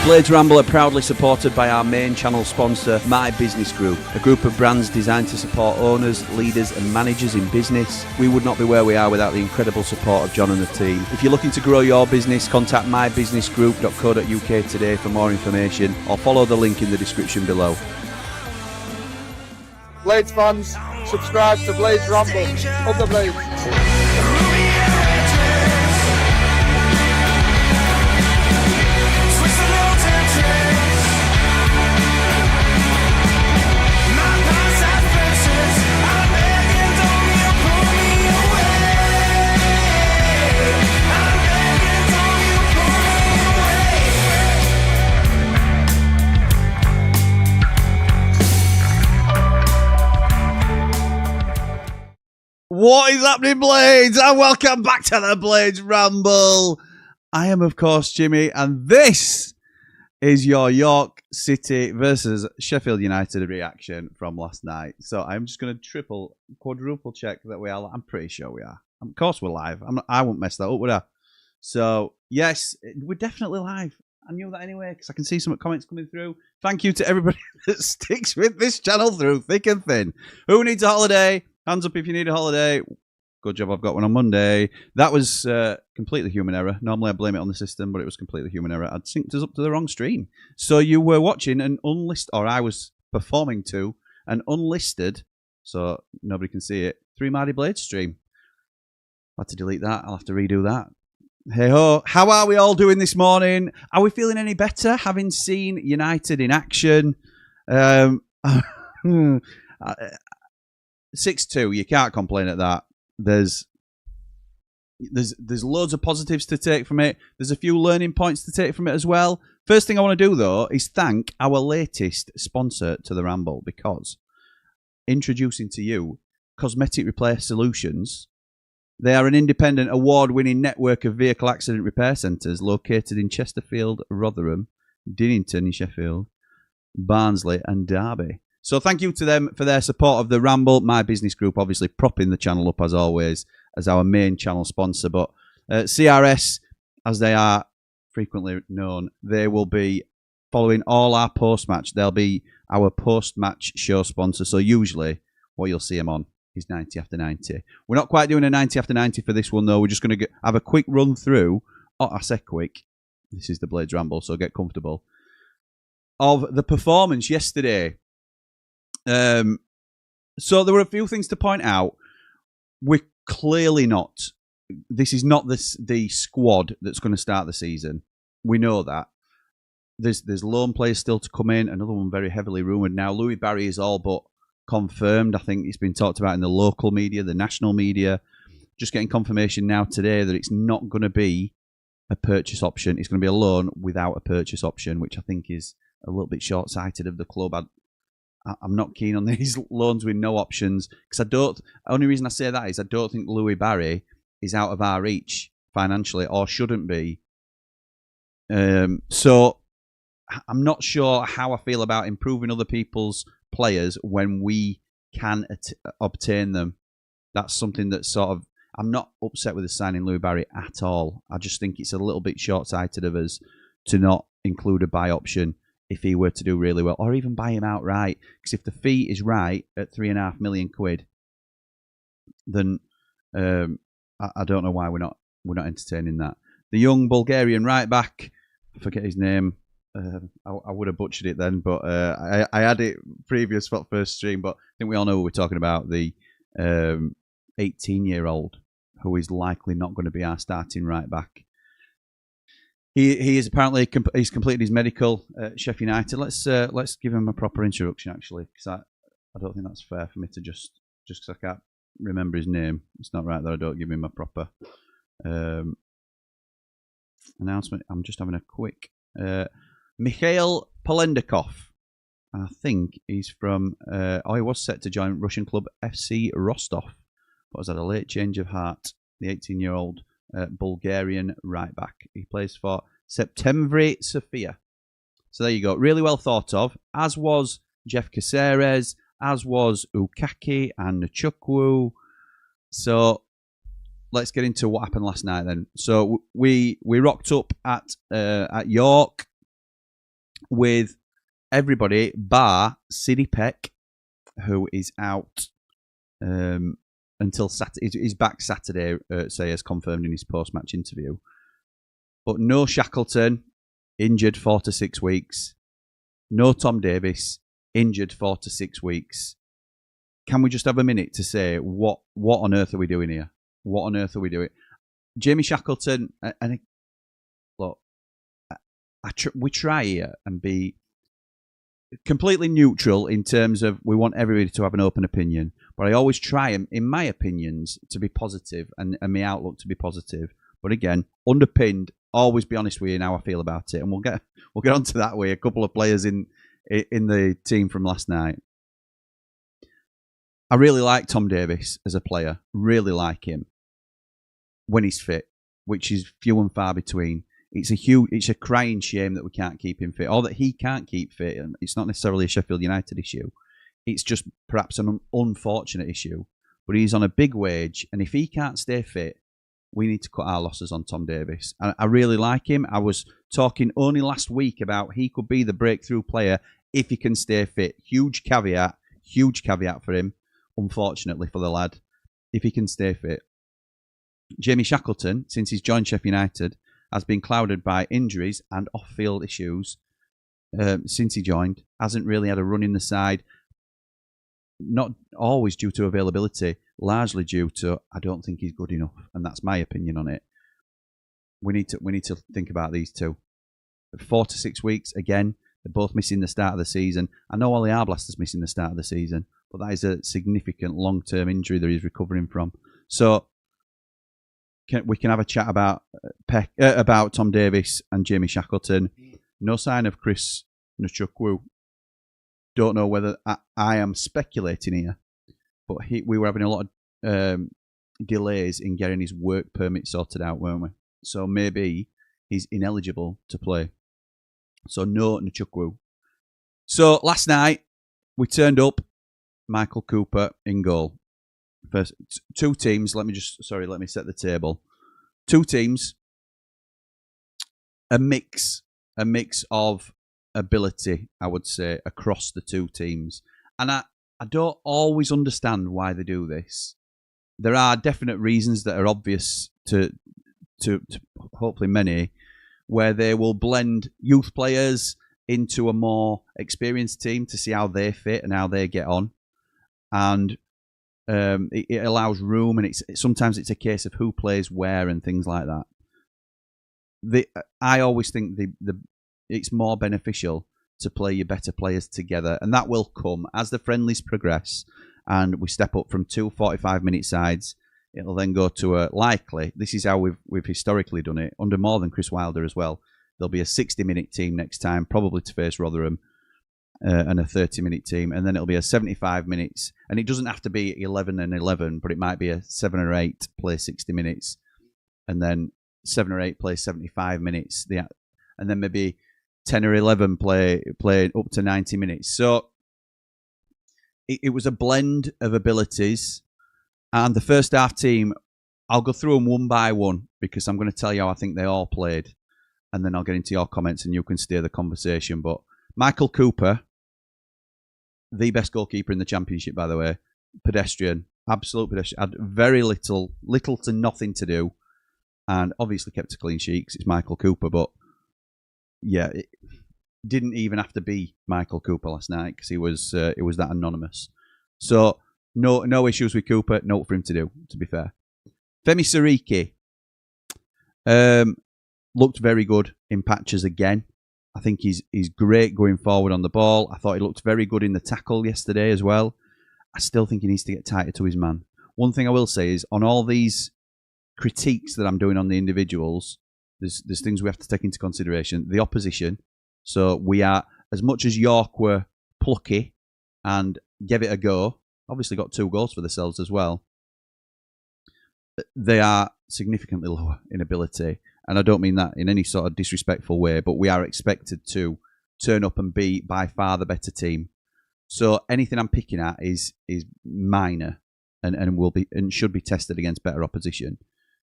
Blades Ramble are proudly supported by our main channel sponsor, My Business Group, a group of brands designed to support owners, leaders and managers in business. We would not be where we are without the incredible support of John and the team. If you're looking to grow your business, contact mybusinessgroup.co.uk today for more information or follow the link in the description below. Blades fans, subscribe to Blades Ramble. Up the Blades. What is happening, Blades? And welcome back to the Blades Ramble. I am, of course, Jimmy, and this is your York City versus Sheffield United reaction from last night. So I'm just going to quadruple check that we are. I'm pretty sure we are. Of course we're live. I won't mess that up, would I? So, yes, we're definitely live. I knew that anyway, because I can see some comments coming through. Thank you to everybody that sticks with this channel through thick and thin. Who needs a holiday? Hands up if you need a holiday. Good job, I've got one on Monday. That was completely human error. Normally I blame it on the system, but it was completely human error. I'd synced us up to the wrong stream. So you were watching an unlisted, or I was performing to an unlisted, so nobody can see it, 3 Mardy Blades stream. I had to delete that. I'll have to redo that. Hey ho, how are we all doing this morning? Are we feeling any better having seen United in action? 6-2, you can't complain at that. There's loads of positives to take from it. There's a few learning points to take from it as well. First thing I want to do, though, is thank our latest sponsor to the Ramble, because introducing to you Cosmetic Repair Solutions. They are an independent, award-winning network of vehicle accident repair centres located in Chesterfield, Rotherham, Dinnington in Sheffield, Barnsley and Derby. So thank you to them for their support of the Ramble. My Business Group obviously propping the channel up as always as our main channel sponsor. But CRS, as they are frequently known, they will be following all our post-match. They'll be our post-match show sponsor. So usually what you'll see them on is 90 after 90. We're not quite doing a 90 after 90 for this one though. We're just going to have a quick run through. Oh, I said quick. This is the Blades Ramble, so get comfortable. Of the performance yesterday. So there were a few things to point out. We're clearly not. This is not the squad that's going to start the season. We know that. There's loan players still to come in. Another one very heavily rumoured now. Louis Barry is all but confirmed. I think it's been talked about in the local media, the national media. Just getting confirmation now today that it's not going to be a purchase option. It's going to be a loan without a purchase option, which I think is a little bit short-sighted of the club. I'm not keen on these loans with no options, because the only reason I say that is I don't think Louis Barry is out of our reach financially, or shouldn't be. So I'm not sure how I feel about improving other people's players when we can obtain them. That's something that sort of, I'm not upset with the signing Louis Barry at all. I just think it's a little bit short-sighted of us to not include a buy option if he were to do really well, or even buy him outright. Because if the fee is right at £3.5 million, then I don't know why we're not entertaining that. The young Bulgarian right back, I forget his name. I would have butchered it then, but I had it previous for first stream. But I think we all know what we're talking about. The 18-year-old who is likely not going to be our starting right back. He is apparently he's completed his medical at Sheffield United. Let's give him a proper introduction, actually, because I don't think that's fair for me to just because I can't remember his name. It's not right that I don't give him a proper announcement. I'm just having a quick Mikhail Polendikov. I think he's from. He was set to join Russian club FC Rostov, but has had a late change of heart. The 18-year-old. Bulgarian right back. He plays for Septemvri Sofia. So there you go. Really well thought of. As was Jeff Caceres, as was Ukaki and Chukwu. So let's get into what happened last night then. So we rocked up at York. with everybody bar Sidney Peck, who is out until Saturday. He's back Saturday, say, as confirmed in his post-match interview. But no Shackleton, injured 4 to 6 weeks. No Tom Davies, injured 4 to 6 weeks. Can we just have a minute to say what on earth are we doing here? What on earth are we doing? Jamie Shackleton, and look, we try here and be completely neutral in terms of we want everybody to have an open opinion, but I always try, in my opinions, to be positive and my outlook to be positive. But again, underpinned, always be honest with you in how I feel about it, and we'll get onto that with a couple of players in the team from last night. I really like Tom Davies as a player. Really like him when he's fit, which is few and far between. It's a crying shame that we can't keep him fit, or that he can't keep fit. And it's not necessarily a Sheffield United issue. It's just perhaps an unfortunate issue. But he's on a big wage, and if he can't stay fit, we need to cut our losses on Tom Davies. I really like him. I was talking only last week about he could be the breakthrough player if he can stay fit. Huge caveat for him, unfortunately for the lad, if he can stay fit. Jamie Shackleton, since he's joined Sheffield United, has been clouded by injuries and off-field issues since he joined. Hasn't really had a run in the side. Not always due to availability, largely due to I don't think he's good enough, and that's my opinion on it. We need to think about these two. 4 to 6 weeks again. They're both missing the start of the season. I know Ollie Arblasters missing the start of the season, but that is a significant long-term injury that he's recovering from. So we can have a chat about Tom Davies and Jamie Shackleton. No sign of Chris Nchukwu. Don't know whether I am speculating here, but we were having a lot of delays in getting his work permit sorted out, weren't we? So maybe he's ineligible to play. So no Nchukwu. So last night we turned up. Michael Cooper in goal. First, two teams. Let me set the table. Two teams. A mix of ability, I would say, across the two teams. And I don't always understand why they do this. There are definite reasons that are obvious to hopefully many, where they will blend youth players into a more experienced team to see how they fit and how they get on. And it allows room, and sometimes it's a case of who plays where and things like that. I always think it's more beneficial to play your better players together, and that will come as the friendlies progress and we step up from 2 45-minute sides. It'll then go to likely, this is how we've historically done it, under more than Chris Wilder as well. There'll be a 60-minute team next time, probably to face Rotherham, and a 30-minute team, and then it'll be a 75 minutes. And it doesn't have to be 11 and 11, but it might be a 7 or 8 play 60 minutes, and then 7 or 8 play 75 minutes, and then maybe 10 or 11 play up to 90 minutes. So it was a blend of abilities. And the first half team, I'll go through them one by one because I'm going to tell you how I think they all played, and then I'll get into your comments and you can steer the conversation. But Michael Cooper, the best goalkeeper in the Championship, by the way, pedestrian, absolute pedestrian, had very little to nothing to do, and obviously kept a clean sheet because it's Michael Cooper. But yeah, it didn't even have to be Michael Cooper last night because it was that anonymous. So no issues with Cooper, no for him to do, to be fair. Femi Siriki looked very good in patches again. I think he's great going forward on the ball. I thought he looked very good in the tackle yesterday as well. I still think he needs to get tighter to his man. One thing I will say is, on all these critiques that I'm doing on the individuals, there's things we have to take into consideration. The opposition. So we are, as much as York were plucky and gave it a go, obviously got 2 goals for themselves as well, they are significantly lower in ability. And I don't mean that in any sort of disrespectful way, but we are expected to turn up and be by far the better team. So anything I'm picking at is minor and will be and should be tested against better opposition.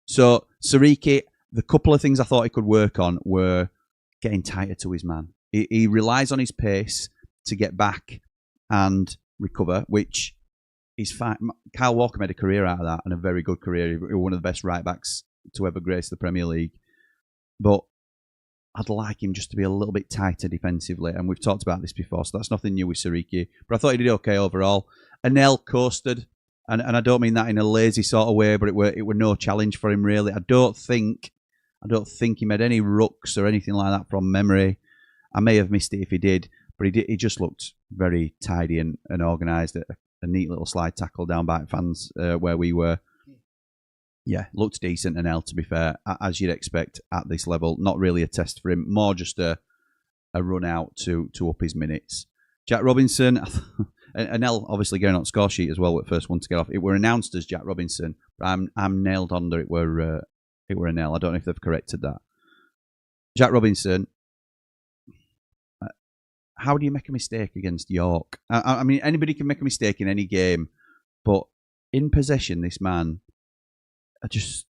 So Siriki, the couple of things I thought he could work on were getting tighter to his man. He relies on his pace to get back and recover, which is fine. Kyle Walker made a career out of that, and a very good career. He was one of the best right backs to ever grace the Premier League. But I'd like him just to be a little bit tighter defensively, and we've talked about this before, so that's nothing new with Siriki. But I thought he did okay overall. Anel coasted, and I don't mean that in a lazy sort of way, but it were no challenge for him really. I don't think he made any rucks or anything like that from memory. I may have missed it if he did, but he just looked very tidy and organised. A neat little slide tackle down by fans where we were. Yeah, looked decent, Anel, to be fair, as you'd expect at this level. Not really a test for him, more just a run out to up his minutes. Jack Robinson, Anel obviously going on score sheet as well, with first one to get off. It were announced as Jack Robinson, but I'm nailed under it were Anel. I don't know if they've corrected that. Jack Robinson, how do you make a mistake against York? I mean, anybody can make a mistake in any game, but in possession, this man, I just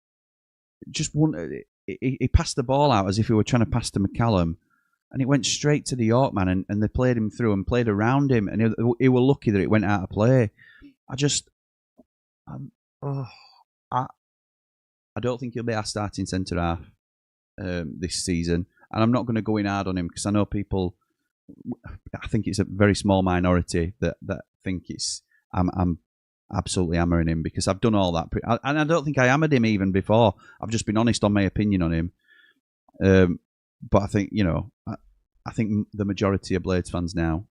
wanted. He passed the ball out as if he were trying to pass to McCallum, and it went straight to the York man, and they played him through and played around him, and he were lucky that it went out of play. I don't think he'll be our starting centre half this season, and I'm not going to go in hard on him because I know people. I think it's a very small minority that think I'm absolutely hammering him because I've done all that, and I don't think I hammered him even before. I've just been honest on my opinion on him. But I think I think the majority of Blades fans now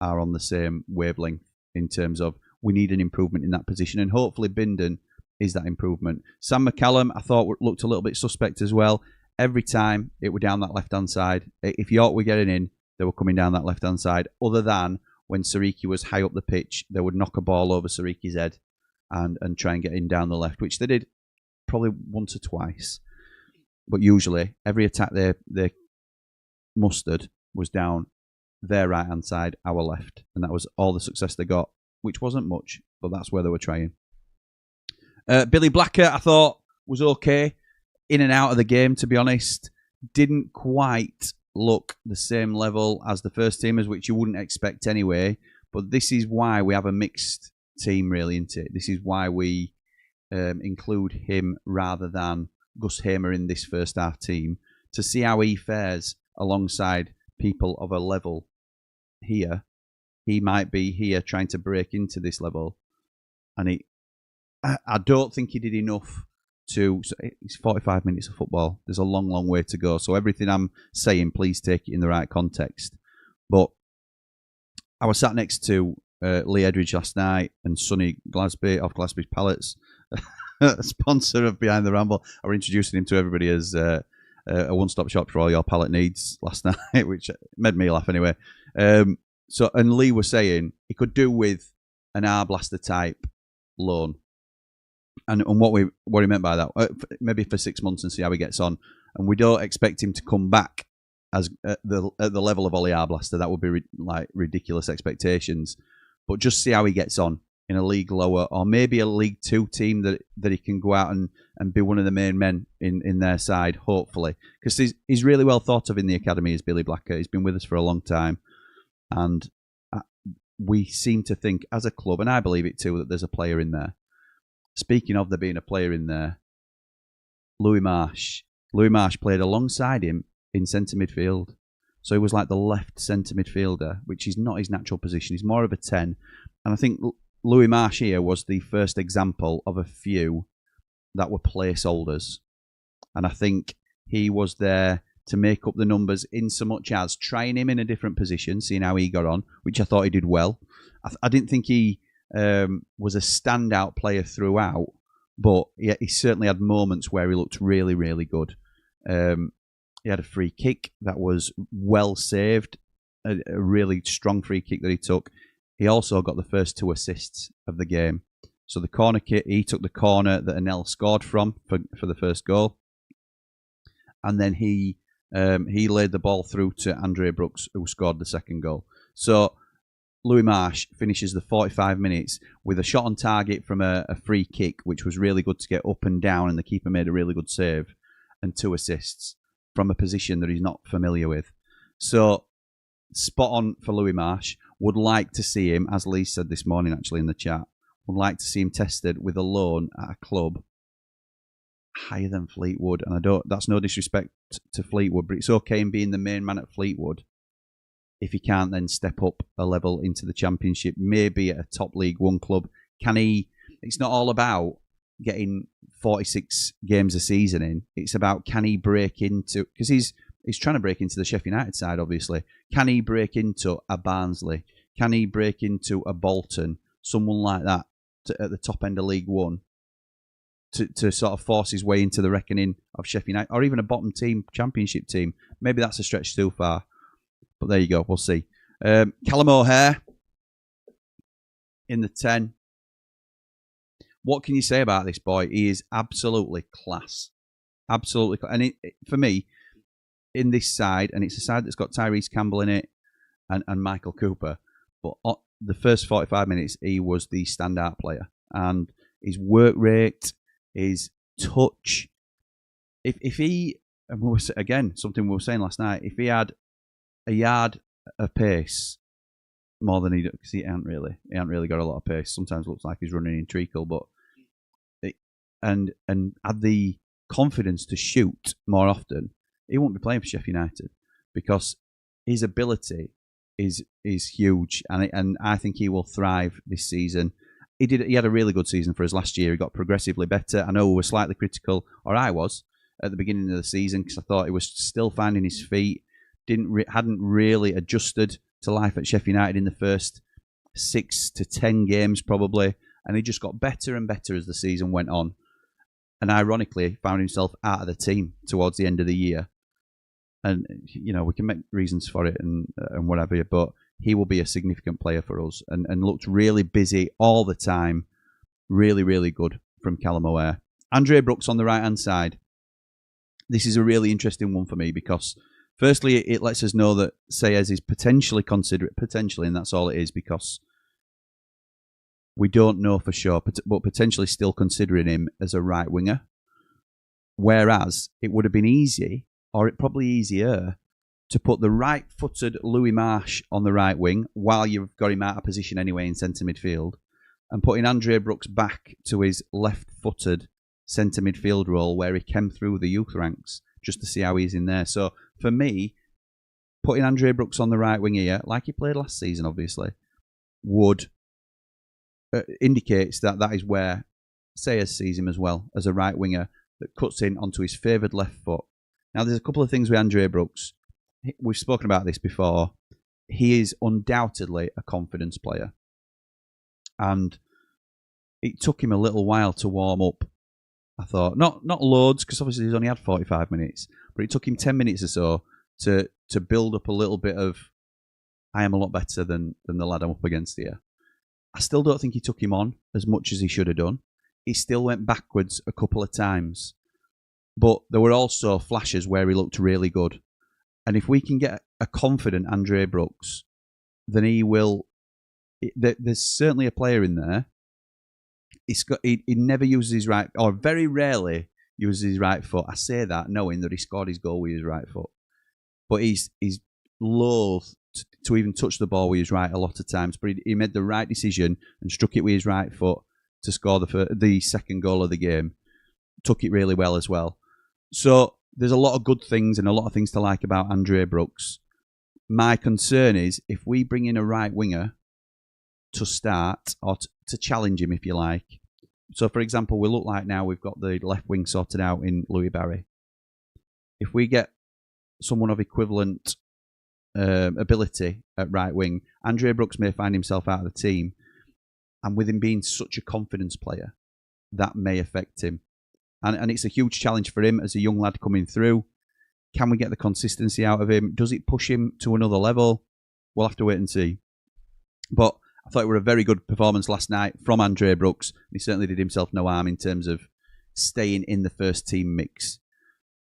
are on the same wavelength in terms of we need an improvement in that position, and hopefully Bindon is that improvement. Sam McCallum, I thought looked a little bit suspect as well. Every time it were down that left-hand side. If York were getting in, they were coming down that left-hand side. Other than when Siriki was high up the pitch, they would knock a ball over Siriki's head and try and get in down the left, which they did probably once or twice. But usually, every attack they mustered was down their right-hand side, our left. And that was all the success they got, which wasn't much, but that's where they were trying. Billy Blacker, I thought, was okay. In and out of the game, to be honest. Didn't quite look the same level as the first teamers, which you wouldn't expect anyway. But this is why we have a mixed team, really, isn't it? This is why we include him rather than Gus Hamer in this first half team, to see how he fares alongside people of a level here. He might be here trying to break into this level, and I don't think he did enough. It's 45 minutes of football. There's a long, long way to go. So everything I'm saying, please take it in the right context. But I was sat next to Lee Edridge last night and Sonny Glasby of Glasby's Pallets, a sponsor of Behind the Ramble. I was introducing him to everybody as a one-stop shop for all your pallet needs last night, which made me laugh anyway. And Lee was saying he could do with an R-Blaster type loan. And what he meant by that, maybe for 6 months and see how he gets on. And we don't expect him to come back as at the level of Ollie Arblaster. That would be like ridiculous expectations. But just see how he gets on in a league lower, or maybe a League 2 team that he can go out and be one of the main men in their side, hopefully. Because he's really well thought of in the academy as Billy Blacker. He's been with us for a long time. And we seem to think as a club, and I believe it too, that there's a player in there. Speaking of there being a player in there, Louis Marsh. Louis Marsh played alongside him in centre midfield. So he was like the left centre midfielder, which is not his natural position. He's more of a 10. And I think Louis Marsh here was the first example of a few that were placeholders. And I think he was there to make up the numbers in so much as trying him in a different position, seeing how he got on, which I thought he did well. I didn't think he was a standout player throughout, but he certainly had moments where he looked really, really good. He had a free kick that was well saved, a really strong free kick that he took. He also got the first 2 assists of the game. So the corner kick, he took the corner that Anel scored from for the first goal, and then he laid the ball through to Andre Brooks, who scored the second goal. So Louis Marsh finishes the 45 minutes with a shot on target from a free kick, which was really good to get up and down, and the keeper made a really good save, and 2 assists from a position that he's not familiar with. So, spot on for Louis Marsh. Would like to see him, as Lee said this morning actually in the chat, would like to see him tested with a loan at a club higher than Fleetwood. And that's no disrespect to Fleetwood, but it's okay in being the main man at Fleetwood if he can't then step up a level into the Championship, maybe at a top League One club. Can he? It's not all about getting 46 games a season in. It's about, can he break into, because he's trying to break into the Sheffield United side, obviously. Can he break into a Barnsley? Can he break into a Bolton? Someone like that at the top end of League One to sort of force his way into the reckoning of Sheffield United, or even a bottom team, Championship team. Maybe that's a stretch too far. But there you go. We'll see. Callum O'Hare in the 10. What can you say about this boy? He is absolutely class. Absolutely. And for me, in this side, and it's a side that's got Tyrese Campbell in it and Michael Cooper, but the first 45 minutes, he was the standout player. And his work rate, his touch, if he, and again, something we were saying last night, if he had a yard of pace more than he does, because he ain't really got a lot of pace. Sometimes it looks like he's running in treacle, but and had the confidence to shoot more often, he won't be playing for Sheffield United, because his ability is huge, and I think he will thrive this season. He had a really good season for us last year. He got progressively better. I know we were slightly critical, or I was, at the beginning of the season, because I thought he was still finding his feet. Hadn't really adjusted to life at Sheffield United in the first 6 to 10 games probably, and he just got better and better as the season went on. And ironically, found himself out of the team towards the end of the year. And we can make reasons for it and whatever, but he will be a significant player for us, and looked really busy all the time. Really, really good from Callum O'Hare. Andre Brooks on the right-hand side. This is a really interesting one for me, because firstly, it lets us know that Sayers is potentially, and that's all it is, because we don't know for sure, but potentially still considering him as a right winger. Whereas it would have been easy, or probably easier, to put the right-footed Louis Marsh on the right wing while you've got him out of position anyway in centre midfield, and putting Andre Brooks back to his left-footed centre midfield role where he came through the youth ranks, just to see how he's in there. So for me, putting Andre Brooks on the right wing here, like he played last season, obviously, would indicates that is where Sayers sees him as well, as a right winger that cuts in onto his favoured left foot. Now, there's a couple of things with Andre Brooks. We've spoken about this before. He is undoubtedly a confidence player, and it took him a little while to warm up. I thought not loads, because obviously he's only had 45 minutes, but it took him 10 minutes or so to build up a little bit of, I am a lot better than the lad I'm up against here. I still don't think he took him on as much as he should have done. He still went backwards a couple of times, but there were also flashes where he looked really good. And if we can get a confident Andre Brooks, then he will. There's certainly a player in there. He never uses his right, or very rarely uses his right foot. I say that knowing that he scored his goal with his right foot, but he's loath to even touch the ball with his right a lot of times. But he made the right decision and struck it with his right foot to score the second goal of the game. Took it really well as well. So there's a lot of good things and a lot of things to like about Andre Brooks. My concern is if we bring in a right winger to start, or to challenge him, if you like. So, for example, we look like now we've got the left wing sorted out in Louis Barry. If we get someone of equivalent ability at right wing, Andre Brooks may find himself out of the team, and with him being such a confidence player, that may affect him. And it's a huge challenge for him as a young lad coming through. Can we get the consistency out of him? Does it push him to another level? We'll have to wait and see. But I thought it were a very good performance last night from Andre Brooks. He certainly did himself no harm in terms of staying in the first team mix.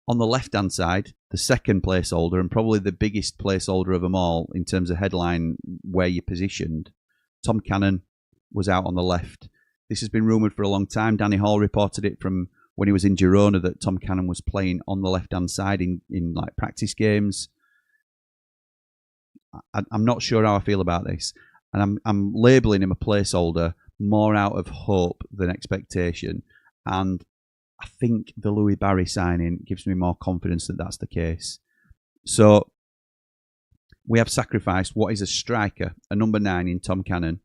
On the left-hand side, the second placeholder, and probably the biggest placeholder of them all in terms of headline where you're positioned, Tom Cannon was out on the left. This has been rumoured for a long time. Danny Hall reported it from when he was in Girona that Tom Cannon was playing on the left-hand side in like practice games. I'm not sure how I feel about this, and I'm labelling him a placeholder more out of hope than expectation. And I think the Louis Barry signing gives me more confidence that that's the case. So we have sacrificed what is a striker, a number 9 in Tom Cannon,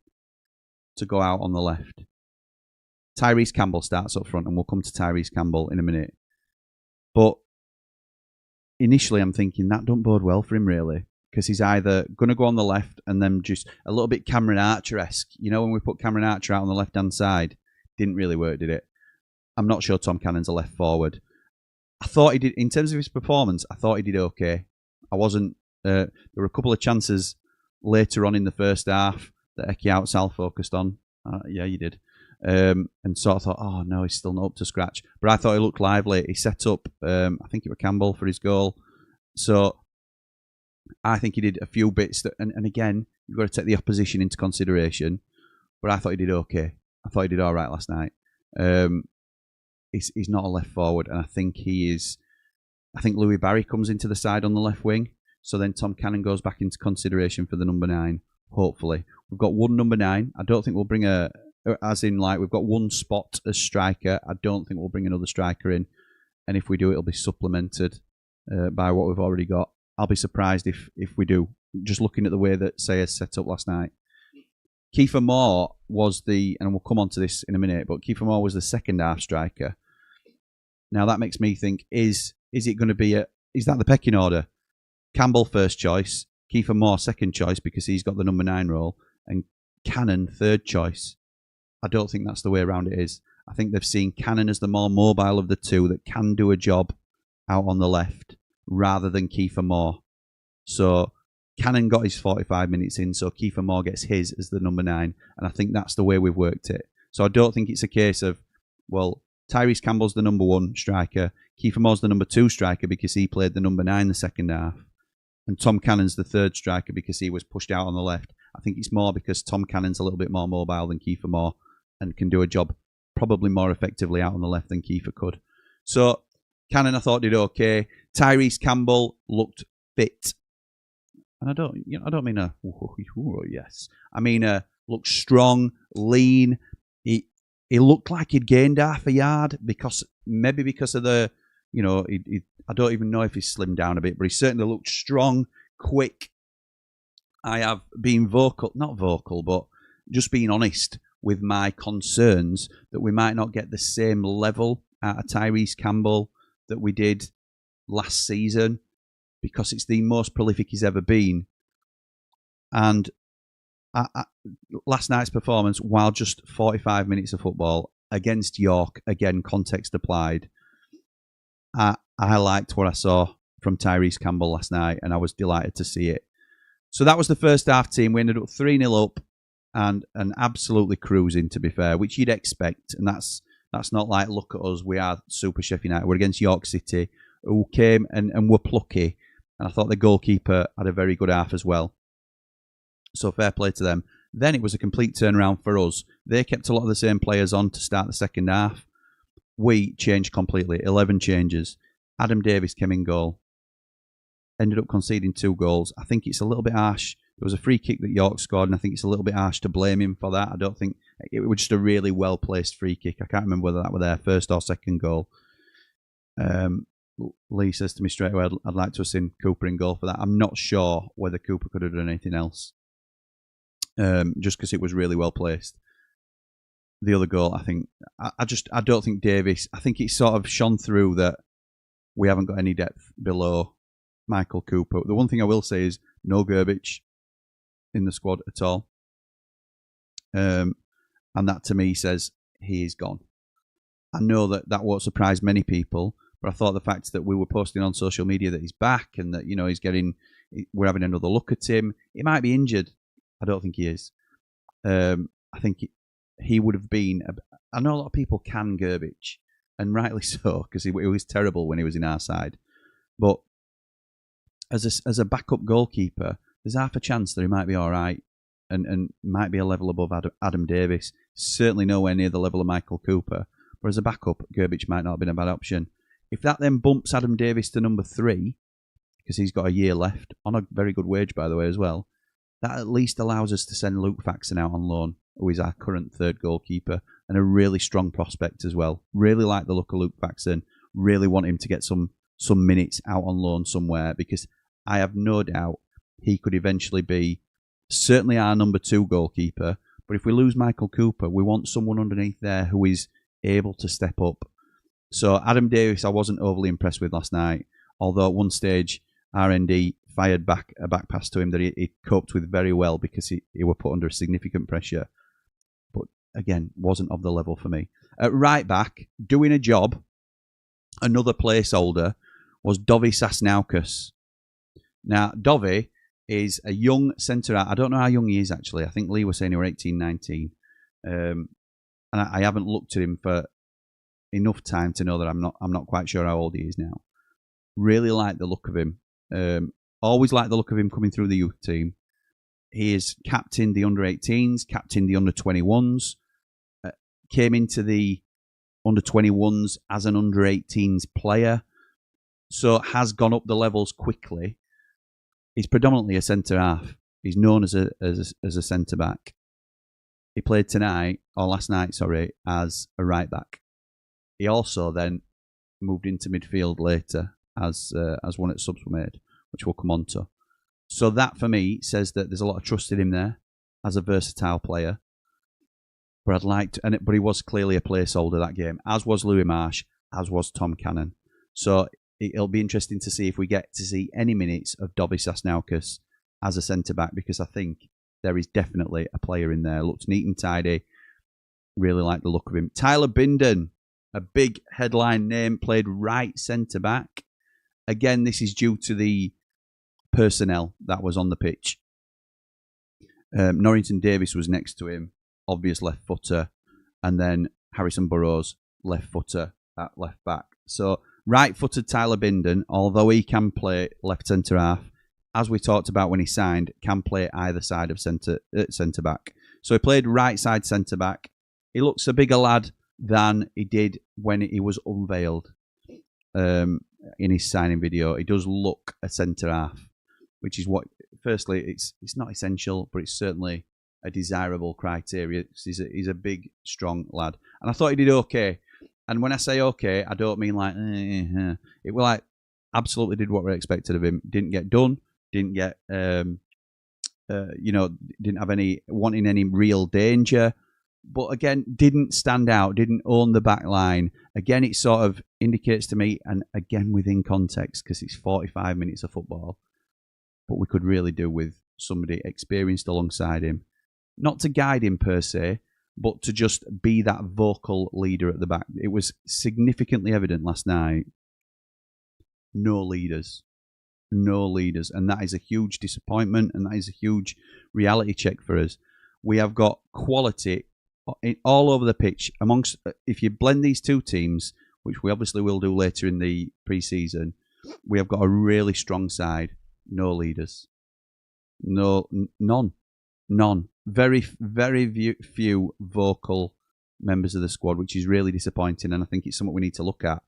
to go out on the left. Tyrese Campbell starts up front, and we'll come to Tyrese Campbell in a minute. But initially I'm thinking that don't bode well for him, really, because he's either going to go on the left and then just a little bit Cameron Archer-esque. You know, when we put Cameron Archer out on the left-hand side, didn't really work, did it? I'm not sure Tom Cannon's a left forward. I thought he did, in terms of his performance, I thought he did okay. I wasn't, there were a couple of chances later on in the first half that Eki Outsal focused on. Yeah, you did. And sort of thought, oh no, he's still not up to scratch. But I thought he looked lively. He set up, I think it was Campbell for his goal. So I think he did a few bits that, and again, you've got to take the opposition into consideration. But I thought he did okay. I thought he did all right last night. He's not a left forward, and I think he is. I think Louis Barry comes into the side on the left wing, so then Tom Cannon goes back into consideration for the number 9. Hopefully, we've got one number 9. I don't think we'll bring as in like we've got one spot as striker. I don't think we'll bring another striker in, and if we do, it'll be supplemented by what we've already got. I'll be surprised if we do. Just looking at the way that Sayers set up last night. Kiefer Moore was and we'll come on to this in a minute, but Kiefer Moore was the second half striker. Now that makes me think, is it going to be is that the pecking order? Campbell first choice, Kiefer Moore second choice because he's got the number 9 role, and Cannon third choice. I don't think that's the way around it is. I think they've seen Cannon as the more mobile of the two that can do a job out on the left rather than Kiefer Moore. So Cannon got his 45 minutes in, so Kiefer Moore gets his as the number 9, and I think that's the way we've worked it. So I don't think it's a case of, well, Tyrese Campbell's the number 1 striker, Kiefer Moore's the number 2 striker because he played the number 9 the second half, and Tom Cannon's the third striker because he was pushed out on the left. I think it's more because Tom Cannon's a little bit more mobile than Kiefer Moore and can do a job probably more effectively out on the left than Kiefer could. So Cannon, I thought, did okay. Tyrese Campbell looked fit. And I don't mean yes. I mean looked strong, lean. He looked like he'd gained half a yard because of the, I don't even know if he's slimmed down a bit, but he certainly looked strong, quick. I have been not vocal, but just being honest with my concerns that we might not get the same level out of Tyrese Campbell that we did last season, because it's the most prolific he's ever been. And last night's performance, while just 45 minutes of football against York, again, context applied, I liked what I saw from Tyrese Campbell last night, and I was delighted to see it. So that was the first half team. We ended up 3-0 up and absolutely cruising, to be fair, which you'd expect. And that's not like, look at us, we are Super Sheffield United. We're against York City, who came and were plucky. And I thought the goalkeeper had a very good half as well. So fair play to them. Then it was a complete turnaround for us. They kept a lot of the same players on to start the second half. We changed completely. 11 changes. Adam Davis came in goal. Ended up conceding 2 goals. I think it's a little bit harsh. There was a free kick that York scored, and I think it's a little bit harsh to blame him for that. I don't think it was just a really well-placed free kick. I can't remember whether that were their first or second goal. Lee says to me straight away, I'd like to have seen Cooper in goal for that. I'm not sure whether Cooper could have done anything else, just because it was really well-placed. The other goal, I think, I don't think Davis, I think it's sort of shone through that we haven't got any depth below Michael Cooper. The one thing I will say is no Gerbich in the squad at all. And that to me says he is gone. I know that won't surprise many people, but I thought the fact that we were posting on social media that he's back and that, we're having another look at him. He might be injured. I don't think he is. I think he would have been, I know a lot of people can Gerbich, and rightly so, because he was terrible when he was in our side. But as a backup goalkeeper, there's half a chance that he might be all right and might be a level above Adam Davis. Certainly nowhere near the level of Michael Cooper. But as a backup, Gerbich might not have been a bad option. If that then bumps Adam Davis to number 3, because he's got a year left on a very good wage, by the way, as well. That at least allows us to send Luke Faxon out on loan, who is our current third goalkeeper and a really strong prospect as well. Really like the look of Luke Faxon. Really want him to get some minutes out on loan somewhere, because I have no doubt he could eventually be certainly our number 2 goalkeeper. But if we lose Michael Cooper, we want someone underneath there who is able to step up. So Adam Davis I wasn't overly impressed with last night, although at one stage RND fired back a back pass to him that he coped with very well, because he were put under significant pressure. But again, wasn't of the level for me. At right back, doing a job, another placeholder, was Dovi Sasnaukas. Now, Dovi is a young centre-half. I don't know how young he is, actually. I think Lee was saying he was 18, 19. And I haven't looked at him for enough time to know that I'm not quite sure how old he is now. Really like the look of him. Always like the look of him coming through the youth team. He is captained the under-18s, captained the under-21s, came into the under-21s as an under-18s player, so has gone up the levels quickly. He's predominantly a centre-half. He's known as a centre-back. He played last night, as a right-back. He also then moved into midfield later as one of the subs were made, which we'll come on to. So that, for me, says that there's a lot of trust in him there as a versatile player. But but he was clearly a placeholder that game, as was Louis Marsh, as was Tom Cannon. So it'll be interesting to see if we get to see any minutes of Dovi Sasnaukas as a centre-back, because I think there is definitely a player in there. Looks neat and tidy. Really like the look of him. Tyler Binden, a big headline name, played right centre-back. Again, this is due to the personnel that was on the pitch. Norrington Davis was next to him, obvious left footer, and then Harrison Burrows, left footer at left back. So right-footed Tyler Binden, although he can play left centre half, as we talked about when he signed, can play either side of centre back. So he played right side centre back. He looks a bigger lad than he did when he was unveiled in his signing video. He does look a centre half, which is what, firstly, it's not essential, but it's certainly a desirable criteria. He's a big, strong lad. And I thought he did okay. And when I say okay, I don't mean like, it was like, absolutely did what we expected of him. Didn't get done. Didn't get, didn't have wanting any real danger. But again, didn't stand out, didn't own the back line. Again, it sort of indicates to me, and again within context, because it's 45 minutes of football, but we could really do with somebody experienced alongside him. Not to guide him per se, but to just be that vocal leader at the back. It was significantly evident last night. No leaders. And that is a huge disappointment, and that is a huge reality check for us. We have got quality all over the pitch. If you blend these two teams, which we obviously will do later in the pre-season, we have got a really strong side. No leaders. None. Very, very few vocal members of the squad, which is really disappointing, and I think it's something we need to look at.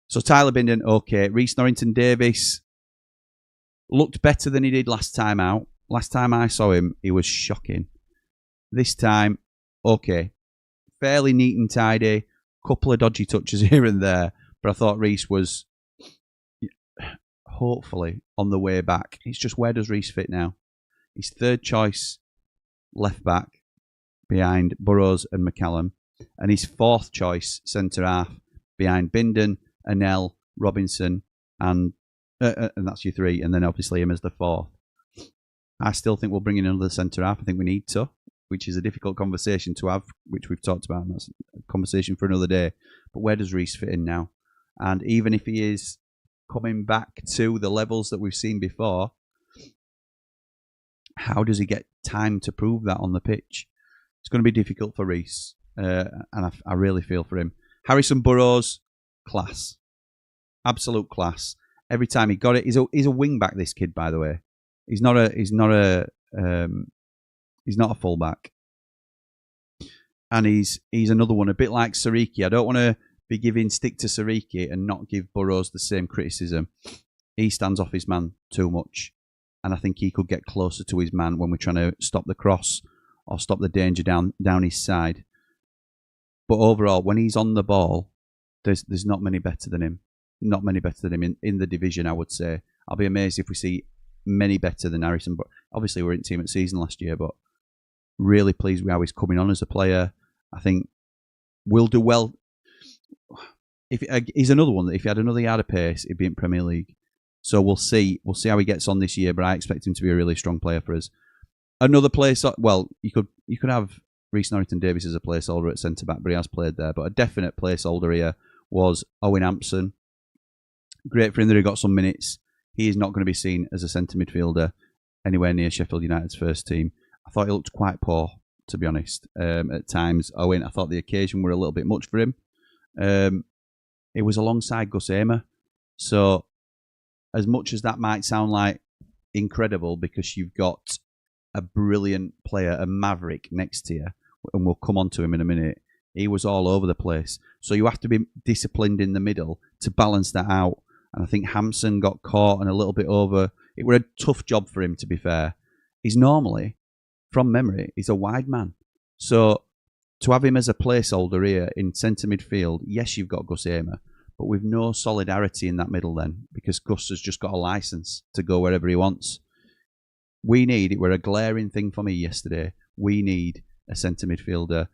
So Tyler Binden, okay. Reece Norrington Davis looked better than he did last time out. Last time I saw him, he was shocking. This time, okay. Fairly neat and tidy. Couple of dodgy touches here and there. But I thought Reece was hopefully on the way back. It's just, where does Reece fit now? His third choice left back behind Burrows and McCallum. And his fourth choice centre half behind Binden, Anel, Robinson, and that's your three. And then obviously him as the fourth. I still think we'll bring in another centre half. I think we need to, which is a difficult conversation to have, which we've talked about, and that's a conversation for another day. But where does Reece fit in now? And even if he is coming back to the levels that we've seen before, how does he get time to prove that on the pitch? It's going to be difficult for Reece, and I really feel for him. Harrison Burrows, class. Absolute class. Every time he got it, he's a wing back, this kid, by the way. He's not a fullback, and he's another one, a bit like Sariki. I don't want to be giving stick to Sariki and not give Burrows the same criticism. he stands off his man too much. And I think he could get closer to his man when we're trying to stop the cross or stop the danger down his side. But overall, when he's on the ball, there's not many better than him. Not many better than him in the division, I would say. I'll be amazed if we see many better than Harrison. But obviously, we're in team at season last year, but really pleased with how he's coming on as a player. I think we'll do well. If he's another one that if he had another yard of pace, he'd be in Premier League. So we'll see. We'll see how he gets on this year. But I expect him to be a really strong player for us. Another place. Well, you could have Reece Norrington-Davies as a placeholder at centre back, but he has played there. But a definite placeholder here was Owen Hampson. Great for him that he got some minutes. He is not going to be seen as a centre midfielder anywhere near Sheffield United's first team. I thought he looked quite poor, to be honest, at times. Owen, I thought the occasion were a little bit much for him. It was alongside Gus Hamer. So, as much as that might sound like incredible because you've got a brilliant player, a maverick next to you, and we'll come on to him in a minute, he was all over the place. So you have to be disciplined in the middle to balance that out. And I think Hampson got caught and a little bit over. It was a tough job for him, to be fair. He's normally, from memory, he's a wide man. So to have him as a placeholder here in centre midfield, yes, you've got Gus Hamer, but with no solidarity in that middle then, because Gus has just got a licence to go wherever he wants. It were a glaring thing for me yesterday. We need a centre midfielder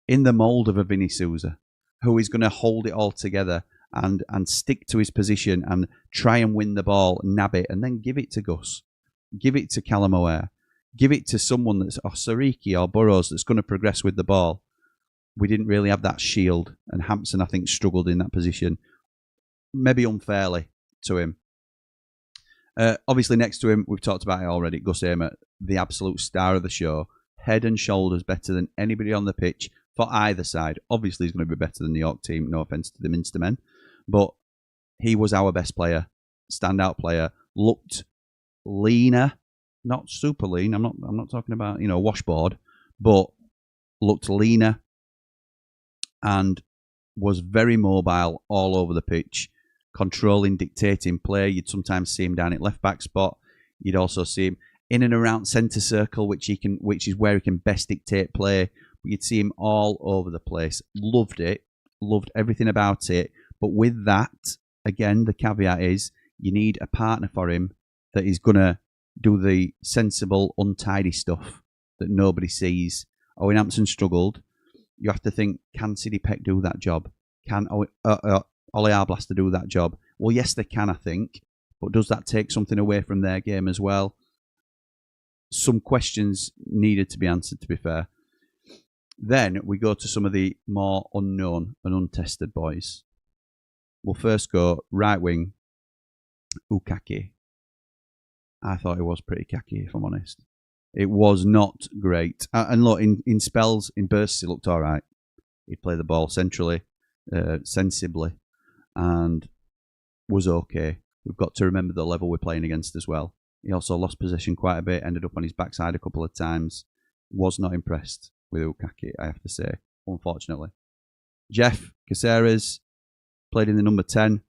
in the mould of a Vinny Souza, who is going to hold it all together and stick to his position and try and win the ball, nab it, and then give it to Gus. Give it to Callum O'Hare. Give it to someone that's Sariki or Burrows that's going to progress with the ball. We didn't really have that shield, and Hampson, I think, struggled in that position, maybe unfairly to him. Obviously, next to him, we've talked about it already, Gus Hamer, the absolute star of the show, head and shoulders better than anybody on the pitch for either side. Obviously, he's going to be better than the York team, no offence to the Minster men, but he was our best player, standout player, looked leaner, not super lean, I'm not talking about, washboard, but looked leaner and was very mobile all over the pitch, controlling, dictating play. You'd sometimes see him down at left-back spot. You'd also see him in and around centre circle, which is where he can best dictate play. But you'd see him all over the place. Loved it. Loved everything about it. But with that, again, the caveat is you need a partner for him that is going to do the sensible, untidy stuff that nobody sees. Owen Hampson struggled. You have to think, can Sidney Peck do that job? Can Ollie Arblaster do that job? Well, yes, they can, I think. But does that take something away from their game as well? Some questions needed to be answered, to be fair. Then we go to some of the more unknown and untested boys. We'll first go right wing, Ukaki. I thought it was pretty khaki, if I'm honest. It was not great. And look, in spells, in bursts, it looked all right. He'd play the ball centrally, sensibly, and was okay. We've got to remember the level we're playing against as well. He also lost possession quite a bit, ended up on his backside a couple of times. Was not impressed with Ukaki, I have to say, unfortunately. Jeff Caceres played in the number 10.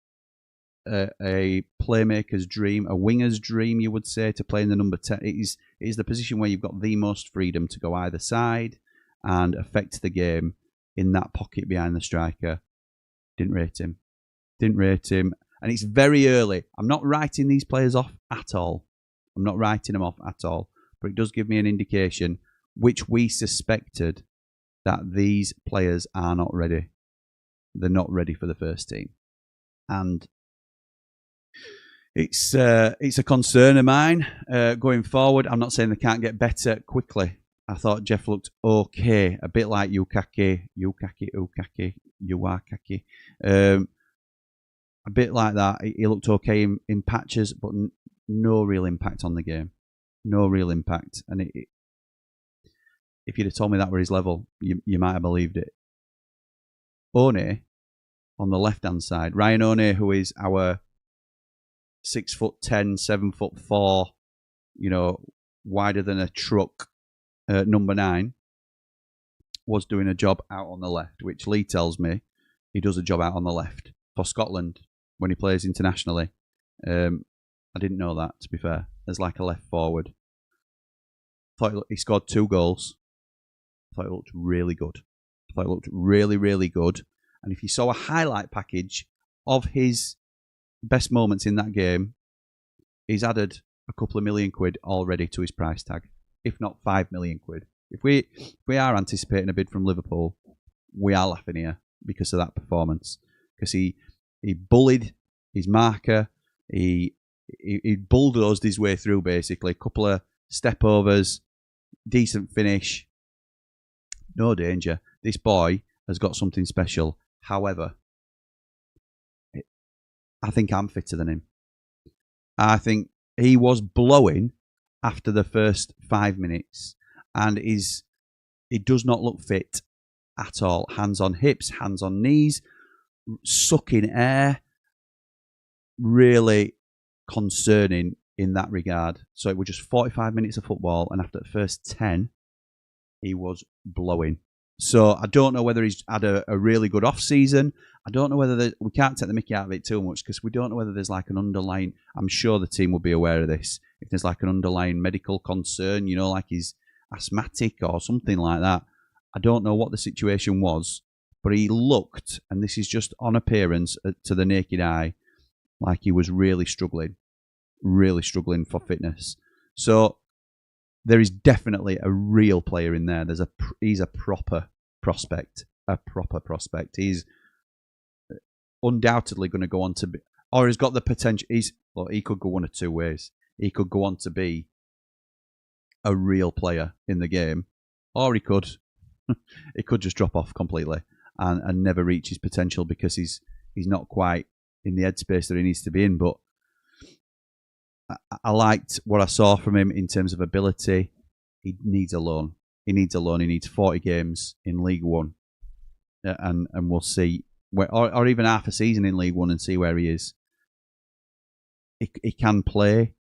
A playmaker's dream, a winger's dream, you would say, to play in the number 10. It is the position where you've got the most freedom to go either side and affect the game in that pocket behind the striker. Didn't rate him. And it's very early. I'm not writing these players off at all. But it does give me an indication, which we suspected, that these players are not ready. They're not ready for the first team. And it's a concern of mine going forward. I'm not saying they can't get better quickly. I thought Jeff looked okay, a bit like Ukaki. A bit like that. He looked okay in patches, but no real impact on the game. No real impact. And if you'd have told me that were his level, you might have believed it. One on the left-hand side, Ryan One, who is our 6'10", 7'4", wider than a truck, number 9, was doing a job out on the left, which Lee tells me he does a job out on the left for Scotland when he plays internationally. I didn't know that, to be fair, as like a left forward. Thought he scored 2 goals. I thought it looked really good. I thought it looked really, really good. And if you saw a highlight package of his best moments in that game, he's added a couple of £1 million already to his price tag, if not £5 million. If we are anticipating a bid from Liverpool, we are laughing here because of that performance. Because he bullied his marker, he bulldozed his way through basically. A couple of step overs, decent finish, no danger. This boy has got something special. However, I think I'm fitter than him. I think he was blowing after the first 5 minutes, and he does not look fit at all. Hands on hips, hands on knees, sucking air. Really concerning in that regard. So it was just 45 minutes of football, and after the first 10, he was blowing. So I don't know whether he's had a really good off-season. I don't know whether we can't take the mickey out of it too much because we don't know whether there's like an underlying... I'm sure the team will be aware of this. If there's like an underlying medical concern, you know, like he's asthmatic or something like that. I don't know what the situation was, but he looked, and this is just on appearance to the naked eye, like he was really struggling for fitness. So there is definitely a real player in there. He's a proper prospect, He's undoubtedly going to go on to be, or he's got the potential. He could go one of two ways. He could go on to be a real player in the game, or he could just drop off completely and never reach his potential because he's not quite in the headspace that he needs to be in. But I liked what I saw from him in terms of ability. He needs a loan. He needs 40 games in League One, and we'll see, or even half a season in League One and see where he is. He can play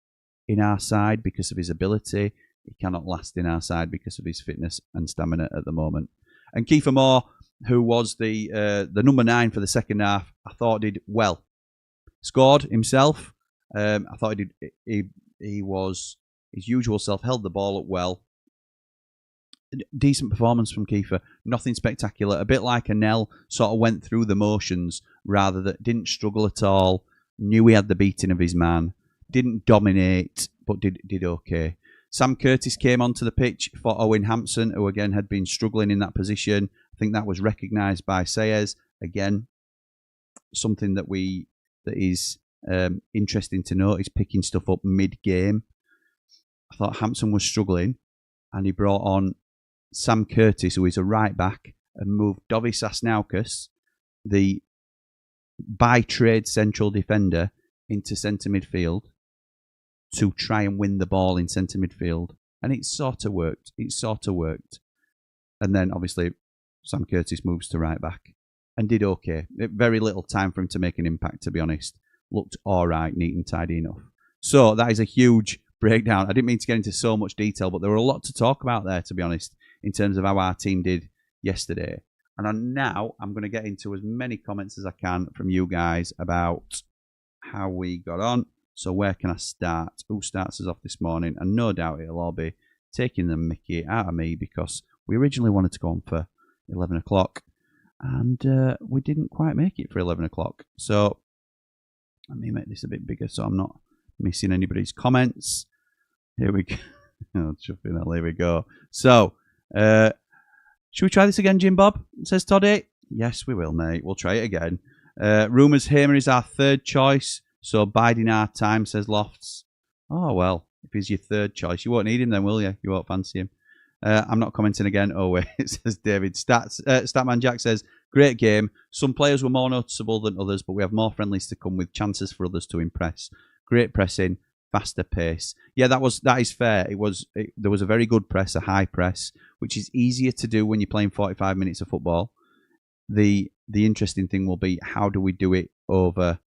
in our side because of his ability. He cannot last in our side because of his fitness and stamina at the moment. And Kiefer Moore, who was the number 9 for the second half, I thought did well. Scored himself. I thought he was his usual self, held the ball up well. Decent performance from Kiefer. Nothing spectacular. A bit like Anel, sort of went through the motions rather than didn't struggle at all. Knew he had the beating of his man. Didn't dominate, but did okay. Sam Curtis came onto the pitch for Owen Hampson, who again had been struggling in that position. I think that was recognised by Sayers. Again, something that is interesting to note is picking stuff up mid-game. I thought Hampson was struggling, and he brought on Sam Curtis, who is a right back, and moved Dovis Asnaukas, the by-trade central defender, into centre midfield to try and win the ball in centre midfield. And it sort of worked. And then, obviously, Sam Curtis moves to right back and did okay. Very little time for him to make an impact, to be honest. Looked all right, neat and tidy enough. So that is a huge breakdown. I didn't mean to get into so much detail, but there were a lot to talk about there, to be honest, in terms of how our team did yesterday. And now I'm going to get into as many comments as I can from you guys about how we got on. So where can I start? Who starts us off this morning? And no doubt it'll all be taking the mickey out of me because we originally wanted to go on for 11 o'clock and we didn't quite make it for 11 o'clock. So let me make this a bit bigger so I'm not missing anybody's comments. Here we go. Oh, here we go. So, should we try this again, Jim Bob? Says Toddy. Yes, we will, mate. We'll try it again. Rumours Hamer is our third choice, so biding our time, says Lofts. Oh, well, if he's your third choice, you won't need him then, will you? You won't fancy him. I'm not commenting again. Oh, wait, it says David. Statman Jack says, great game. Some players were more noticeable than others, but we have more friendlies to come with chances for others to impress. Great pressing, faster pace. Yeah, that is fair. There was a very good press, a high press, which is easier to do when you're playing 45 minutes of football. The interesting thing will be, how do we do it over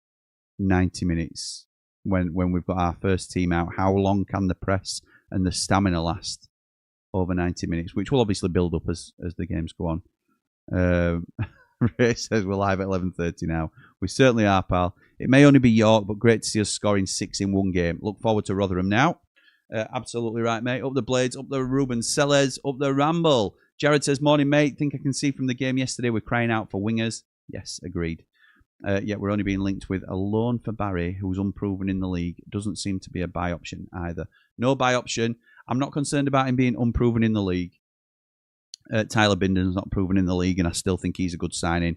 90 minutes when we've got our first team out? How long can the press and the stamina last over 90 minutes, which will obviously build up as the games go on. Ray says we're live at 11:30 now. We certainly are, pal. It may only be York, but great to see us scoring 6 in one game. Look forward to Rotherham now. Absolutely right, mate. Up the Blades, up the Ruben Sellers, up the Ramble. Jared says, morning, mate. Think I can see from the game yesterday we're crying out for wingers. Yes, agreed. Yet we're only being linked with a loan for Barry, who's unproven in the league. Doesn't seem to be a buy option either. No buy option. I'm not concerned about him being unproven in the league. Tyler Binden's not proven in the league, and I still think he's a good signing.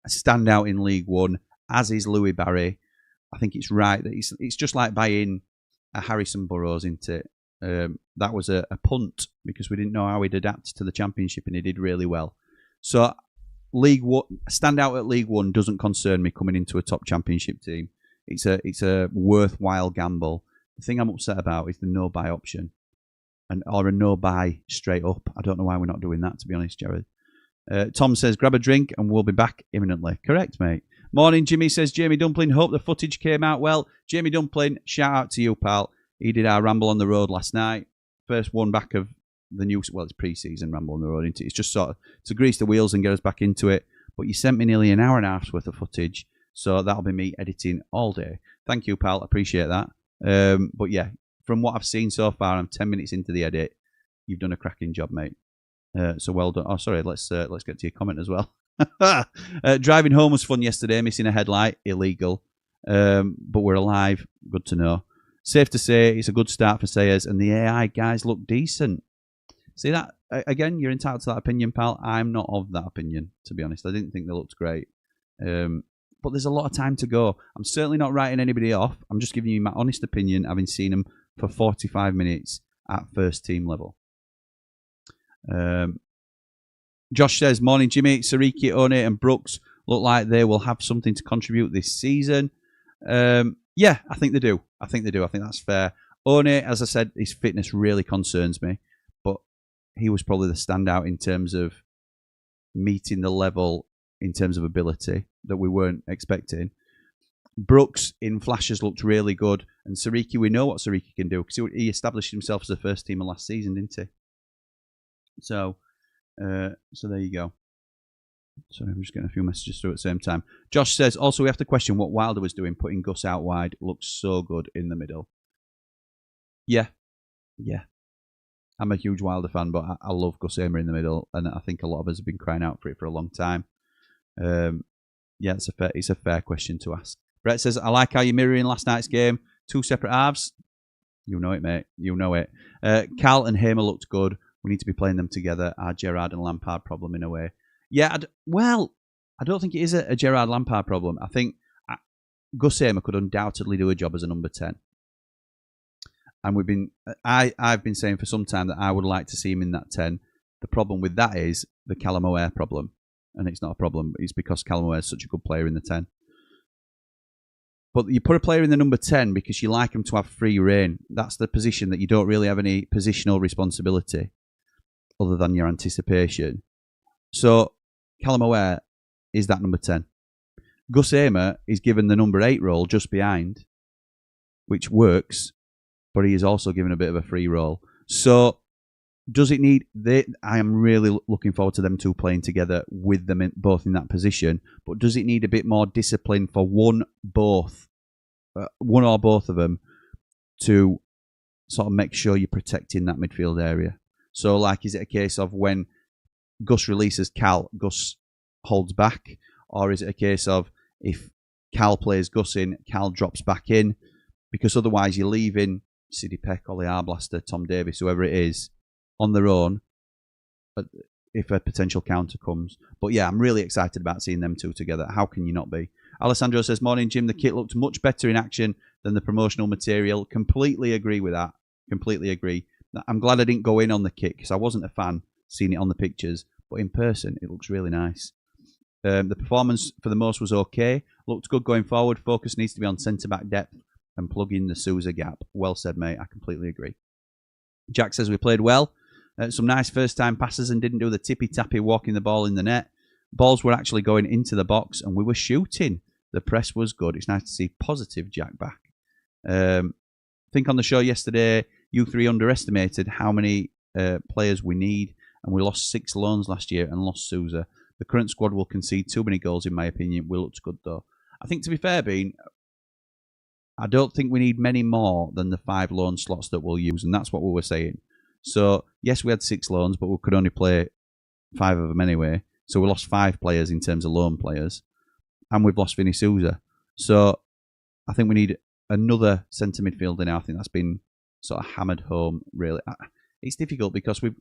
A standout in League One, as is Louis Barry. I think it's right that it's just like buying a Harrison Burrows into it. That was a punt because we didn't know how he'd adapt to the Championship, and he did really well. So League One, standout at League One doesn't concern me coming into a top Championship team. It's a worthwhile gamble. The thing I'm upset about is the no buy option. Or a no buy straight up. I don't know why we're not doing that, to be honest, Jared. Tom says, grab a drink and we'll be back imminently. Correct, mate. Morning, Jimmy says, Jamie Dumpling, hope the footage came out well. Jamie Dumpling, shout out to you, pal. He did our Ramble on the Road last night. First one back of the new, well, it's pre-season Ramble on the Road, isn't it? It's just sort of to grease the wheels and get us back into it. But you sent me nearly an hour and a half's worth of footage, so that'll be me editing all day. Thank you, pal. Appreciate that. But yeah, from what I've seen so far, I'm 10 minutes into the edit. You've done a cracking job, mate. So well done. Oh, sorry. Let's get to your comment as well. Driving home was fun yesterday. Missing a headlight, illegal. But we're alive. Good to know. Safe to say, it's a good start for Sayers, and the AI guys look decent. See that again? You're entitled to that opinion, pal. I'm not of that opinion, to be honest. I didn't think they looked great. But there's a lot of time to go. I'm certainly not writing anybody off. I'm just giving you my honest opinion, having seen them for 45 minutes at first team level. Josh says, morning, Jimmy. Sariki, One and Brooks look like they will have something to contribute this season. Yeah, I think they do. I think that's fair. One, as I said, his fitness really concerns me. But he was probably the standout in terms of meeting the level in terms of ability that we weren't expecting. Brooks in flashes looked really good, and Sariki, we know what Sariki can do because he established himself as a first teamer last season, didn't he? So there you go. Sorry, I'm just getting a few messages through at the same time. Josh says, also we have to question what Wilder was doing, putting Gus out wide. Looks so good in the middle. Yeah. I'm a huge Wilder fan, but I love Gus Amer in the middle, and I think a lot of us have been crying out for it for a long time. Yeah, it's a fair question to ask. Brett says, I like how you're mirroring last night's game. 2 separate halves. You know it, mate. You know it. Cal and Hamer looked good. We need to be playing them together. Our Gerrard and Lampard problem in a way. Yeah, I don't think it is a Gerrard Lampard problem. I think Gus Hamer could undoubtedly do a job as a number 10. And I've been saying for some time that I would like to see him in that 10. The problem with that is the Callum O'Hare problem. And it's not a problem. It's because Callum O'Hare is such a good player in the 10. But you put a player in the number 10 because you like him to have free reign. That's the position that you don't really have any positional responsibility other than your anticipation. So Callum O'Hare is that number 10. Gus Hamer is given the number 8 role just behind, which works, but he is also given a bit of a free role. So does it need... I am really looking forward to them two playing together with them both in that position, but does it need a bit more discipline for one or both of them to sort of make sure you're protecting that midfield area? So, like, is it a case of when Gus releases Cal, Gus holds back? Or is it a case of if Cal plays Gus in, Cal drops back in? Because otherwise you're leaving Sidney Peck, Ollie Arblaster, Tom Davis, whoever it is, on their own if a potential counter comes. But yeah, I'm really excited about seeing them two together. How can you not be? Alessandro says, morning, Jim. The kit looked much better in action than the promotional material. Completely agree with that. Completely agree. I'm glad I didn't go in on the kit because I wasn't a fan seeing it on the pictures. But in person, it looks really nice. The performance for the most was okay. Looked good going forward. Focus needs to be on centre-back depth and plug in the Sousa gap. Well said, mate. I completely agree. Jack says we played well. Some nice first-time passes and didn't do the tippy-tappy walking the ball in the net. Balls were actually going into the box and we were shooting. The press was good. It's nice to see positive Jack back. I think on the show yesterday, you three underestimated how many players we need, and we lost 6 loans last year and lost Sousa. The current squad will concede too many goals, in my opinion. We looked good, though. I think, to be fair, Bean, I don't think we need many more than the 5 loan slots that we'll use, and that's what we were saying. So, yes, we had 6 loans, but we could only play 5 of them anyway. So we lost 5 players in terms of loan players, and we've lost Vinny Souza. So I think we need another centre midfielder now. I think that's been sort of hammered home, really. It's difficult because we've,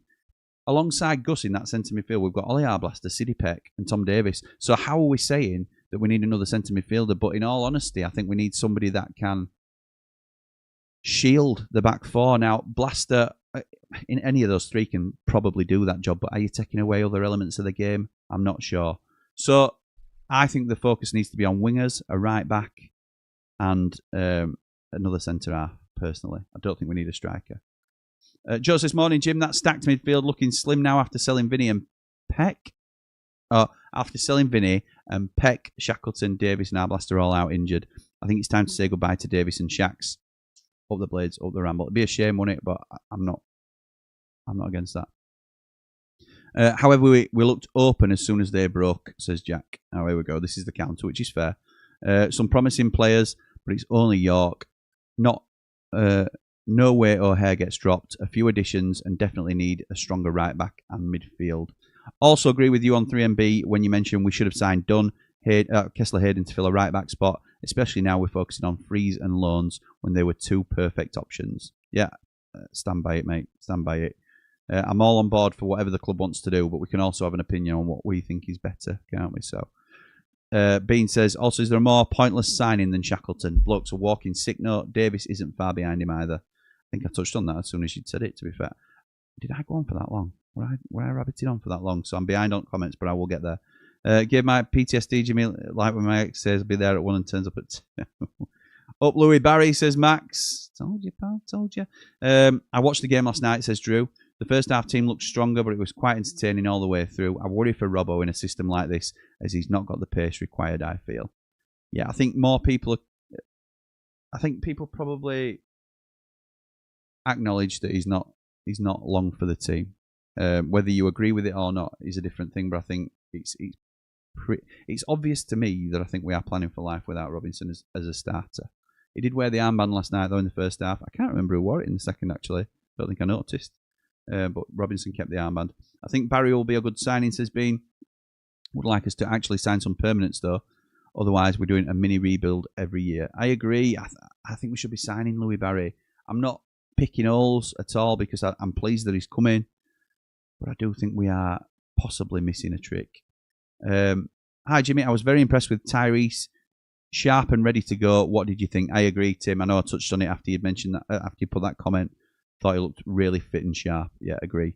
alongside Gus in that centre midfield, we've got Ollie Arblaster, Sidney Peck, and Tom Davis. So how are we saying that we need another centre midfielder? But in all honesty, I think we need somebody that can shield the back 4. Now, Blaster, in any of those 3, can probably do that job, but are you taking away other elements of the game? I'm not sure. So I think the focus needs to be on wingers, a right back, and another centre half, personally. I don't think we need a striker. Joe says, morning, Jim. That stacked midfield looking slim now after selling Vinny and Peck. After selling Vinny and Peck, Shackleton, Davis, and Arblaster all out injured. I think it's time to say goodbye to Davis and Shacks. Up the Blades, up the Ramble. It'd be a shame, wouldn't it? But I'm not against that. However, we looked open as soon as they broke, says Jack. Oh, here we go. This is the counter, which is fair. Some promising players, but it's only York. No way O'Hare gets dropped. A few additions and definitely need a stronger right back and midfield. Also agree with you on 3MB when you mentioned we should have signed Dunn, Kessler Hayden to fill a right back spot, especially now we're focusing on frees and loans when they were 2 perfect options. Yeah, stand by it, mate. Stand by it. I'm all on board for whatever the club wants to do, but we can also have an opinion on what we think is better, can't we? So, Bean says, also, is there a more pointless signing than Shackleton? Bloke's a walking sick note. Davis isn't far behind him either. I think I touched on that as soon as you'd said it, to be fair. Did I go on for that long? Were I rabbited on for that long? So I'm behind on comments, but I will get there. Give my PTSD, Jimmy, like when my ex says, I'll be there at 1 and turns up at 2. Up Louis Barry, says Max. Told you, pal, told you. I watched the game last night, says Drew. The first half team looked stronger, but it was quite entertaining all the way through. I worry for Robbo in a system like this, as he's not got the pace required, I feel. Yeah, I think more people people probably acknowledge that he's not long for the team. Whether you agree with it or not is a different thing, but I think it's obvious to me that I think we are planning for life without Robinson as a starter. He did wear the armband last night, though, in the first half. I can't remember who wore it in the second, actually. Don't think I noticed. But Robinson kept the armband. I think Barry will be a good signing, says Bean. Would like us to actually sign some permanents, though. Otherwise, we're doing a mini rebuild every year. I agree. I think we should be signing Louis Barry. I'm not picking holes at all because I'm pleased that he's coming. But I do think we are possibly missing a trick. Hi, Jimmy. I was very impressed with Tyrese. Sharp and ready to go. What did you think? I agree, Tim. I know I touched on it after you'd mentioned that, after you put that comment. Thought he looked really fit and sharp. Yeah, agree.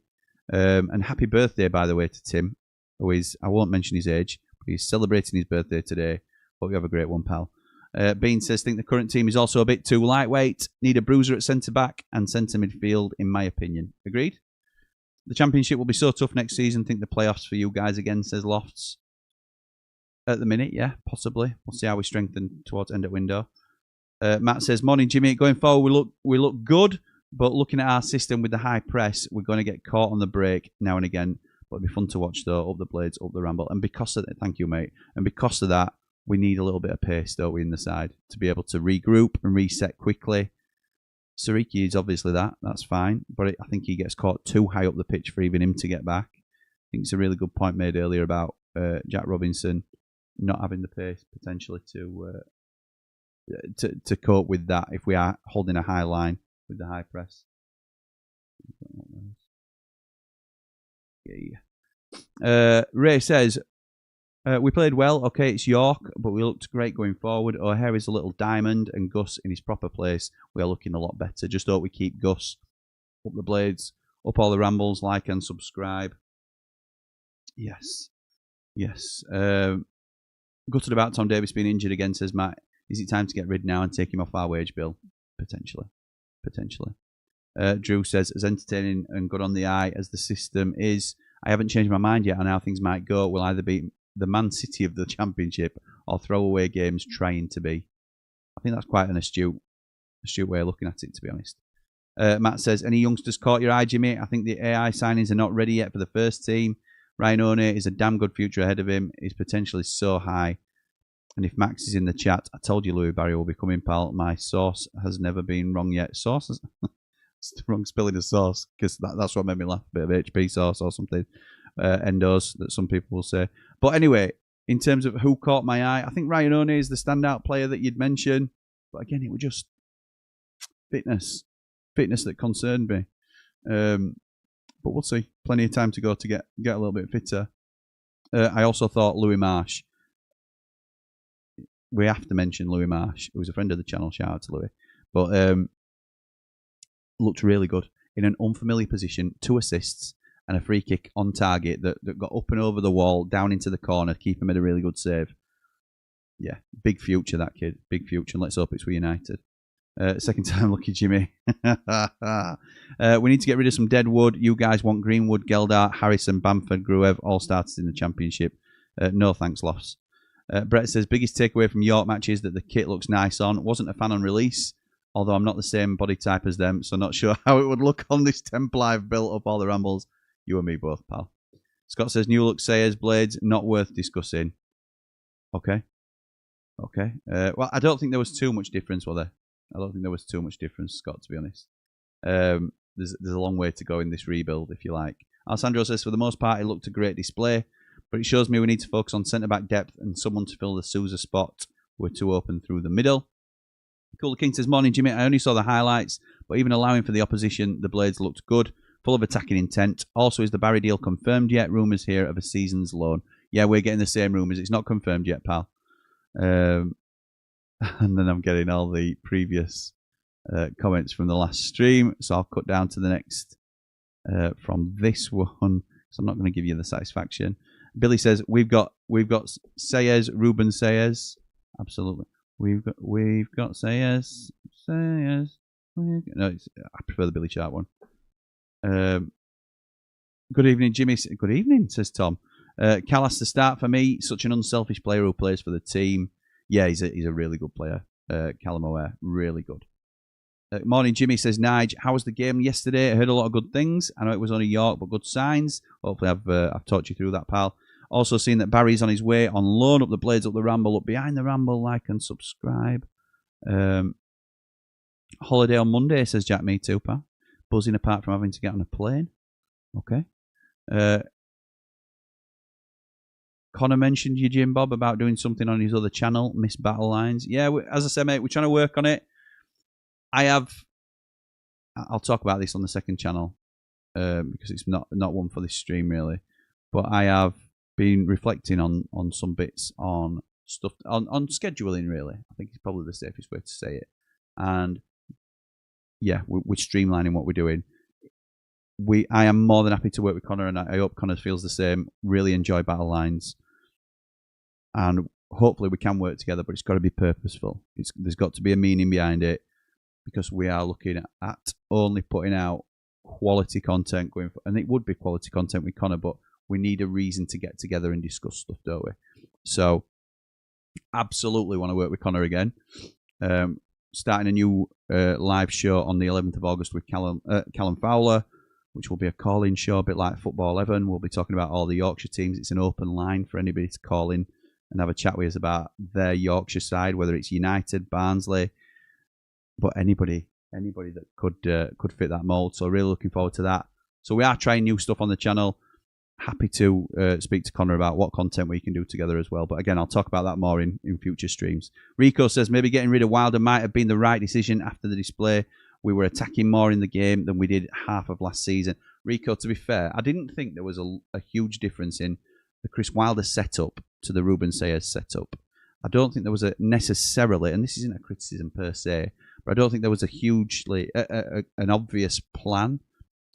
And happy birthday, by the way, to Tim, who is, I won't mention his age, but he's celebrating his birthday today. Hope you have a great one, pal. Bean says, think the current team is also a bit too lightweight. Need a bruiser at centre-back and centre midfield, in my opinion. Agreed? The Championship will be so tough next season. Think the playoffs for you guys again, says Lofts. At the minute, yeah, possibly. We'll see how we strengthen towards end of window. Matt says, morning, Jimmy. Going forward, we look good, but looking at our system with the high press, we're going to get caught on the break now and again. But it'll be fun to watch, though. Up the Blades, up the Ramble. And because of that, thank you, mate. And because of that, we need a little bit of pace, don't we, in the side to be able to regroup and reset quickly. Sariki is obviously that. That's fine. But I think he gets caught too high up the pitch for even him to get back. I think it's a really good point made earlier about Jack Robinson not having the pace potentially to cope with that if we are holding a high line with the high press. Yeah. Ray says, we played well. Okay, it's York, but we looked great going forward. O'Hare is a little diamond, and Gus in his proper place. We are looking a lot better. Just hope we keep Gus. Up the Blades, up all the Rambles, like and subscribe. Yes. Gutted about Tom Davis being injured again, says Matt. Is it time to get rid now and take him off our wage bill? Potentially. Drew says, as entertaining and good on the eye as the system is, I haven't changed my mind yet on how things might go. We'll either be the Man City of the Championship or throwaway games trying to be. I think that's quite an astute way of looking at it, to be honest. Matt says, any youngsters caught your eye, Jimmy? I think the AI signings are not ready yet for the first team. Ryan One is a damn good future ahead of him. His potential is so high. And if Max is in the chat, I told you Louis Barry will be coming, pal. My sauce has never been wrong yet. Sauce? It's the wrong spelling of sauce, because that's what made me laugh. A bit of HP sauce or something. Endos, that some people will say. But anyway, in terms of who caught my eye, I think Ryan One is the standout player that you'd mention. But again, it was just fitness that concerned me. But we'll see. Plenty of time to go to get a little bit fitter. I also thought Louis Marsh. We have to mention Louis Marsh, who was a friend of the channel. Shout out to Louis. But looked really good in an unfamiliar position. 2 assists and a free kick on target that got up and over the wall, down into the corner. Keeper made a really good save. Yeah, big future, that kid. Big future. And let's hope it's for United. Second time lucky Jimmy. We need to get rid of some dead wood. You guys want Greenwood, Geldart, Harrison, Bamford, Gruev, all starters in the Championship. No thanks, Lofts. Brett says, biggest takeaway from York matches that the kit looks nice on. Wasn't a fan on release, although I'm not the same body type as them, so not sure how it would look on this temple I've built up all the rambles. You and me both, pal. Scott says, new look Sayers blades, not worth discussing. Okay. Well, I don't think there was too much difference, were there? I don't think there was too much difference, Scott, to be honest. There's a long way to go in this rebuild, if you like. Alessandro says, for the most part, it looked a great display, but it shows me we need to focus on centre-back depth and someone to fill the Sousa spot. We're too open through the middle. Cooler King says, morning, Jimmy. I only saw the highlights, but even allowing for the opposition, the Blades looked good, full of attacking intent. Also, is the Barry deal confirmed yet? Rumours here of a season's loan. Yeah, we're getting the same rumours. It's not confirmed yet, pal. And then I'm getting all the previous comments from the last stream, so I'll cut down to the next from this one, so I'm not going to give you the satisfaction. Billy says, we've got Sayers, Ruben Sayers. Absolutely. We've got Sayers. No, I prefer the Billy Sharp one. Good evening, Jimmy. Good evening, says Tom. Cal has to start for me. Such an unselfish player who plays for the team. Yeah, he's a really good player. Callum O'Hare, really good. Morning, Jimmy, says Nige. How was the game yesterday? I heard a lot of good things. I know it was only York, but good signs. Hopefully I've talked you through that, pal. Also seeing that Barry's on his way on loan. Up the Blades, up the Ramble, up behind the Ramble. Like and subscribe. Holiday on Monday, says Jack. Me too, pal. Buzzing apart from having to get on a plane. Okay. Connor mentioned you, Jim Bob, about doing something on his other channel, Miss Battle Lines. Yeah, as I said, mate, we're trying to work on it. I'll talk about this on the second channel because it's not one for this stream, really. But I have been reflecting on some bits on stuff, on scheduling, really. I think it's probably the safest way to say it. And yeah, we're streamlining what we're doing. I am more than happy to work with Connor, and I hope Connor feels the same. Really enjoy Battle Lines. And hopefully we can work together, but it's got to be purposeful. There's got to be a meaning behind it, because we are looking at only putting out quality content going for, and it would be quality content with Connor, but we need a reason to get together and discuss stuff, don't we? So absolutely want to work with Connor again. Starting a new live show on the 11th of August with Callum Fowler, which will be a call-in show, a bit like Football 11. We'll be talking about all the Yorkshire teams. It's an open line for anybody to call in and have a chat with us about their Yorkshire side, whether it's United, Barnsley, but anybody that could fit that mould. So really looking forward to that. So we are trying new stuff on the channel. Happy to speak to Connor about what content we can do together as well. But again, I'll talk about that more in future streams. Rico says, maybe getting rid of Wilder might have been the right decision after the display. We were attacking more in the game than we did half of last season. Rico, to be fair, I didn't think there was a huge difference in the Chris Wilder setup to the Ruben Sayers setup. I don't think there was a necessarily, and this isn't a criticism per se, but I don't think there was a hugely an obvious plan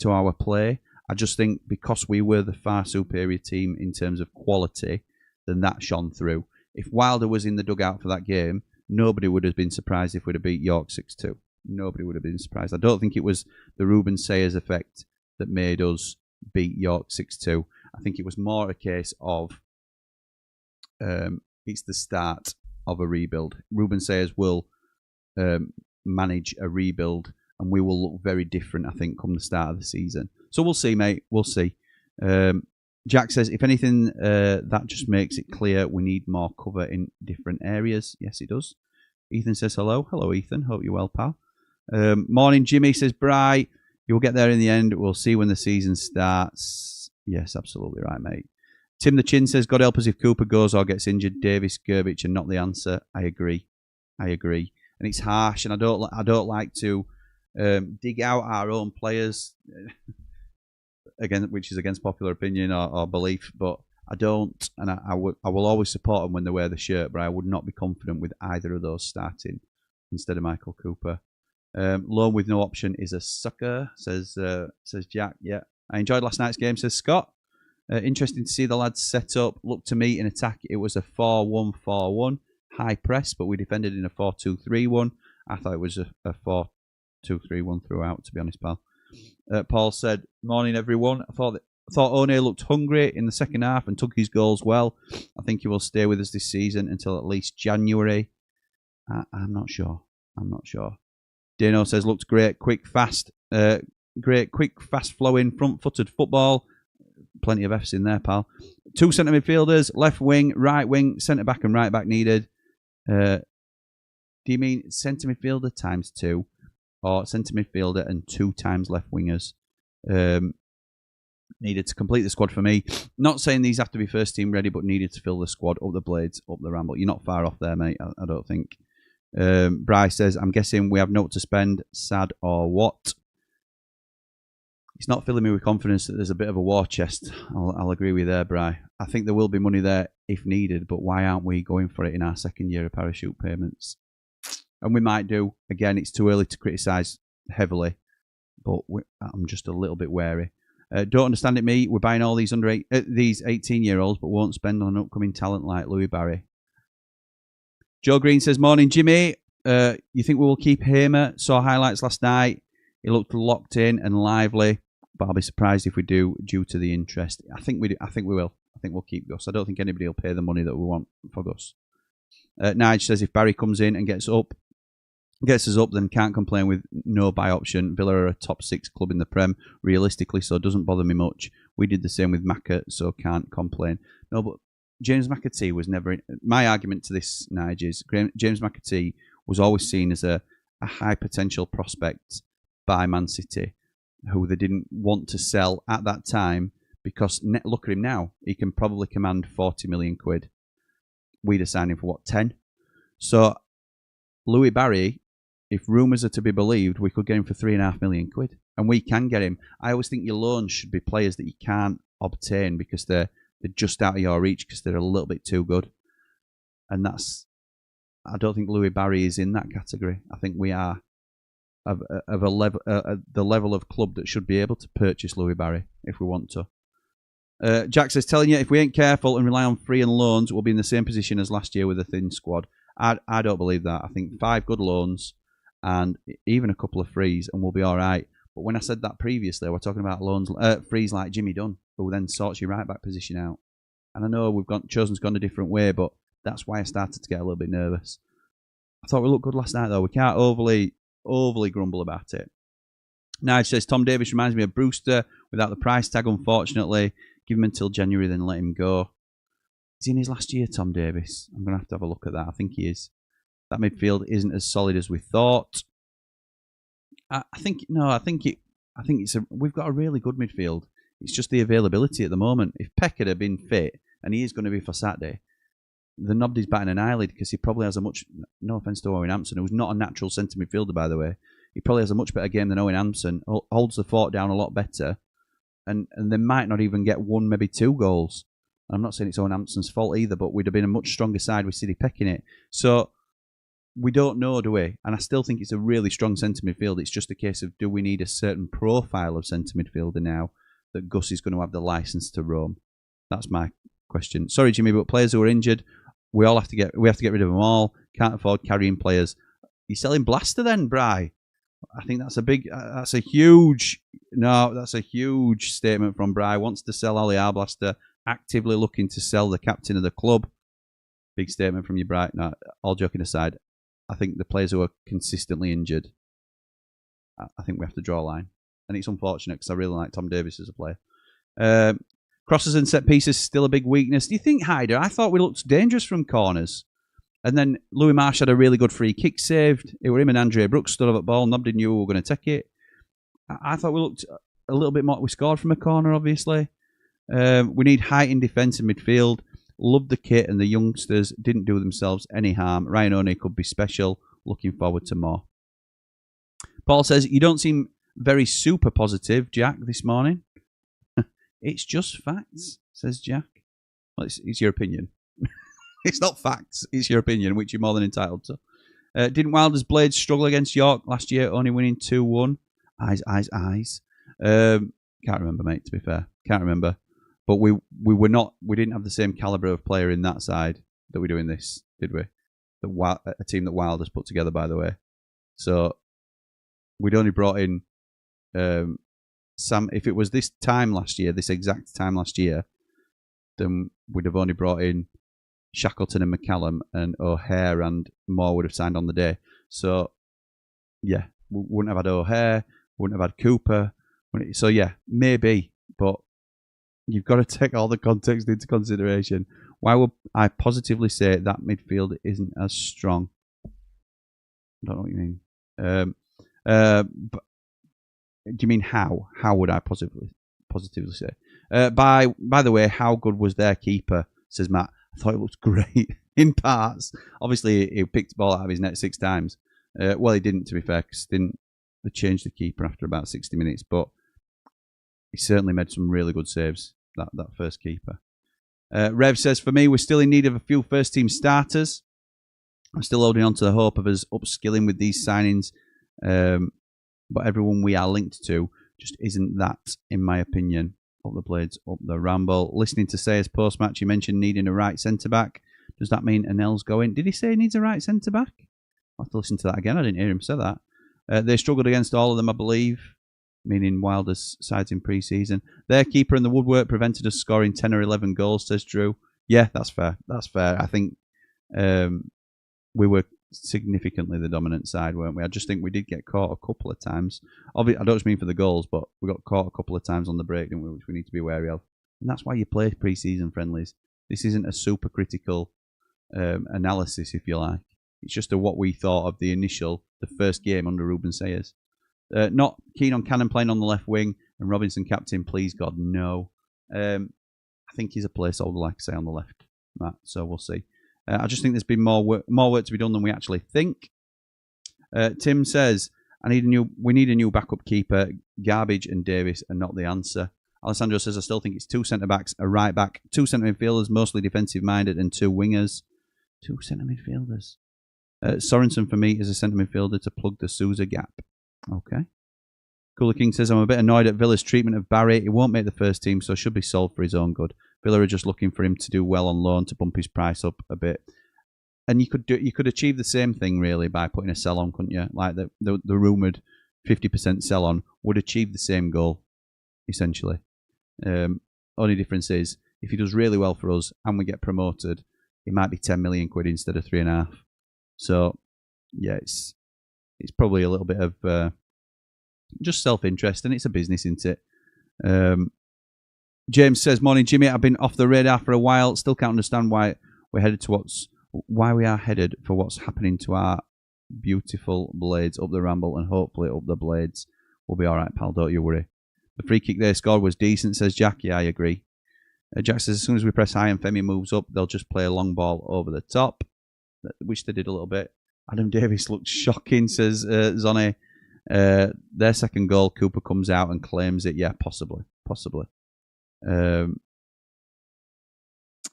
to our play. I just think because we were the far superior team in terms of quality, then that shone through. If Wilder was in the dugout for that game, nobody would have been surprised if we'd have beat York 6-2. Nobody would have been surprised. I don't think it was the Ruben Sayers effect that made us beat York 6-2. I think it was more a case of it's the start of a rebuild. Ruben Sayers will manage a rebuild, and we will look very different, I think, come the start of the season. So we'll see, mate. We'll see. Jack says, if anything, that just makes it clear we need more cover in different areas. Yes, it does. Ethan says hello. Hello, Ethan. Hope you're well, pal. Morning, Jimmy says, Bri, you'll get there in the end. We'll see when the season starts. Yes, absolutely right, mate. Tim the Chin says, God help us if Cooper goes or gets injured. Davis, Gerbich, and not the answer. I agree. And it's harsh, and I don't like to dig out our own players, again, which is against popular opinion or belief, but I don't, and I will always support them when they wear the shirt, but I would not be confident with either of those starting instead of Michael Cooper. Loan with no option is a sucker, says Jack. Yeah, I enjoyed last night's game, says Scott. Interesting to see the lads set up. Look to me in attack, it was a 4-1-4-1, high press, but we defended in a 4-2-3-1. I thought it was a 4-2-3-1 throughout, to be honest, pal. Paul said, morning everyone. I thought One looked hungry in the second half and took his goals well. I think he will stay with us this season until at least January. I'm not sure. Dano says, looked great, quick, fast flowing, front-footed football. Plenty of F's in there, pal. 2 centre midfielders, left wing, right wing, centre back and right back needed. Do you mean centre midfielder times 2? Or centre midfielder and 2 times left wingers? Needed to complete the squad for me. Not saying these have to be first team ready, but needed to fill the squad, up the Blades, up the Ramble. You're not far off there, mate, I don't think. Bryce says, I'm guessing we have no to spend. Sad or what? It's not filling me with confidence that there's a bit of a war chest. I'll agree with you there, Bry. I think there will be money there if needed, but why aren't we going for it in our second year of parachute payments? And we might do. Again, it's too early to criticise heavily, but I'm just a little bit wary. Don't understand it, me. We're buying all these these 18-year-olds, but won't spend on upcoming talent like Louis Barry. Joe Green says, morning, Jimmy. You think we will keep Hamer? Saw highlights last night. He looked locked in and lively, but I'll be surprised if we do due to the interest. I think we will. I think we'll keep Gus. I don't think anybody will pay the money that we want for Gus. Nige says, if Barry comes in and gets us up, then can't complain with no buy option. Villa are a top 6 club in the Prem, realistically, so it doesn't bother me much. We did the same with Macca, so can't complain. No, but James McAtee was never... My argument to this, Nige, is James McAtee was always seen as a high potential prospect by Man City, who they didn't want to sell at that time, because look at him now. He can probably command 40 million quid. We'd have signed him for, what, 10? So, Louis Barry... If rumours are to be believed, we could get him for 3.5 million quid. And we can get him. I always think your loans should be players that you can't obtain because they're just out of your reach because they're a little bit too good. And I don't think Louis Barry is in that category. I think we are of a level, the level of club that should be able to purchase Louis Barry if we want to. Jack says, telling you, if we ain't careful and rely on free and loans, we'll be in the same position as last year with a thin squad. I don't believe that. I think 5 good loans and even a couple of frees, and we'll be all right. But when I said that previously, we're talking about loans, frees like Jimmy Dunn, who then sorts your right back position out. And I know Chosen's gone a different way, but that's why I started to get a little bit nervous. I thought we looked good last night, though. We can't overly grumble about it. Nige says, Tom Davis reminds me of Brewster without the price tag, unfortunately. Give him until January, then let him go. Is he in his last year, Tom Davis? I'm going to have a look at that. I think he is. That midfield isn't as solid as we thought. We've got a really good midfield. It's just the availability at the moment. If Peck had been fit, and he is going to be for Saturday, the Nobdy's batting an eyelid because he probably has no offence to Owen Hampson, who's not a natural centre midfielder, by the way. He probably has a much better game than Owen Hampson, holds the fort down a lot better, and they might not even get 1, maybe 2 goals. I'm not saying it's Owen Hampson's fault either, but we'd have been a much stronger side with City Peck in it. So, we don't know, do we? And I still think it's a really strong centre midfield. It's just a case of, do we need a certain profile of centre midfielder now that Gus is going to have the licence to roam? That's my question. Sorry, Jimmy, but players who are injured, we have to get rid of them all. Can't afford carrying players. You're selling Blaster then, Bri? I think that's a huge statement from Bri. Wants to sell Ollie Arblaster, actively looking to sell the captain of the club. Big statement from you, Bri. No, all joking aside, I think the players who are consistently injured, I think we have to draw a line. And it's unfortunate because I really like Tom Davis as a player. Crosses and set pieces still a big weakness. Do you think, Hyder? I thought we looked dangerous from corners. And then Louis Marsh had a really good free kick saved. It were him and Andre Brooks stood up at ball. Nobody knew we were going to take it. I thought we looked a little bit more. We scored from a corner, obviously. We need height in defence and midfield. Loved the kit, and the youngsters didn't do themselves any harm. Ryan Oney could be special. Looking forward to more. Paul says, you don't seem very super positive, Jack, this morning. It's just facts, says Jack. Well, it's your opinion. It's not facts, it's your opinion, which you're more than entitled to. Didn't Wilder's Blades struggle against York last year, only winning 2-1? Eyes. Can't remember, mate, to be fair. Can't remember. But we didn't have the same calibre of player in that side that we do in this, did we? A team that Wilder's put together, by the way. So we'd only brought in Sam. If it was this exact time last year, then we'd have only brought in Shackleton and McCallum, and O'Hare and Moore would have signed on the day. So, yeah, we wouldn't have had O'Hare, wouldn't have had Cooper. So, yeah, maybe, but you've got to take all the context into consideration. Why would I positively say that midfield isn't as strong? I don't know what you mean. But, do you mean how? How would I positively say? By the way, how good was their keeper? Says Matt. I thought it looked great in parts. Obviously, he picked the ball out of his net 6 times. Well, he didn't, to be fair, because they changed the keeper after about 60 minutes. But he certainly made some really good saves, that first keeper. Rev says, for me, we're still in need of a few first-team starters. I'm still holding on to the hope of us upskilling with these signings. But everyone we are linked to just isn't that, in my opinion. Up the Blades, up the Ramble. Listening to Sayers post-match, he mentioned needing a right centre-back. Does that mean Anel's going? Did he say he needs a right centre-back? I'll have to listen to that again. I didn't hear him say that. They struggled against all of them, I believe, meaning Wilder's sides in pre-season. Their keeper and the woodwork prevented us scoring 10 or 11 goals, says Drew. Yeah, that's fair. That's fair. I think we were significantly the dominant side, weren't we? I just think we did get caught a couple of times. Obviously, I don't just mean for the goals, but we got caught a couple of times on the break, didn't we, which we need to be wary of. And that's why you play pre-season friendlies. This isn't a super critical analysis, if you like. It's just what we thought of the first game under Ruben Sayers. Not keen on Cannon playing on the left wing and Robinson captain, please God, no. I think he's a placeholder, like I say, on the left, Matt, so we'll see. I just think there's been more work to be done than we actually think. Tim says, we need a new backup keeper. Garbage and Davis are not the answer. Alessandro says, I still think it's 2 centre-backs, a right-back, 2 centre midfielders, mostly defensive-minded, and 2 wingers. 2 centre midfielders. Sorensen, for me, is a centre midfielder to plug the Sousa gap. Okay. Cooler King says, I'm a bit annoyed at Villa's treatment of Barry. He won't make the first team, so should be sold for his own good. Villa are just looking for him to do well on loan to bump his price up a bit. And you could achieve the same thing, really, by putting a sell-on, couldn't you? Like the rumoured 50% sell-on would achieve the same goal, essentially. Only difference is, if he does really well for us and we get promoted, it might be 10 million quid instead of 3.5. So, yeah, it's probably a little bit of just self-interest, and it's a business, isn't it? James says, morning Jimmy, I've been off the radar for a while, still can't understand why we are headed for what's happening to our beautiful Blades up the Ramble, and hopefully up the Blades. We'll be alright, pal, don't you worry. The free kick they scored was decent, says Jack. Yeah, I agree. Jack says, as soon as we press high and Femi moves up, they'll just play a long ball over the top, which they did a little bit. Adam Davis looked shocking, says Zonny. Their second goal, Cooper comes out and claims it. Yeah, possibly.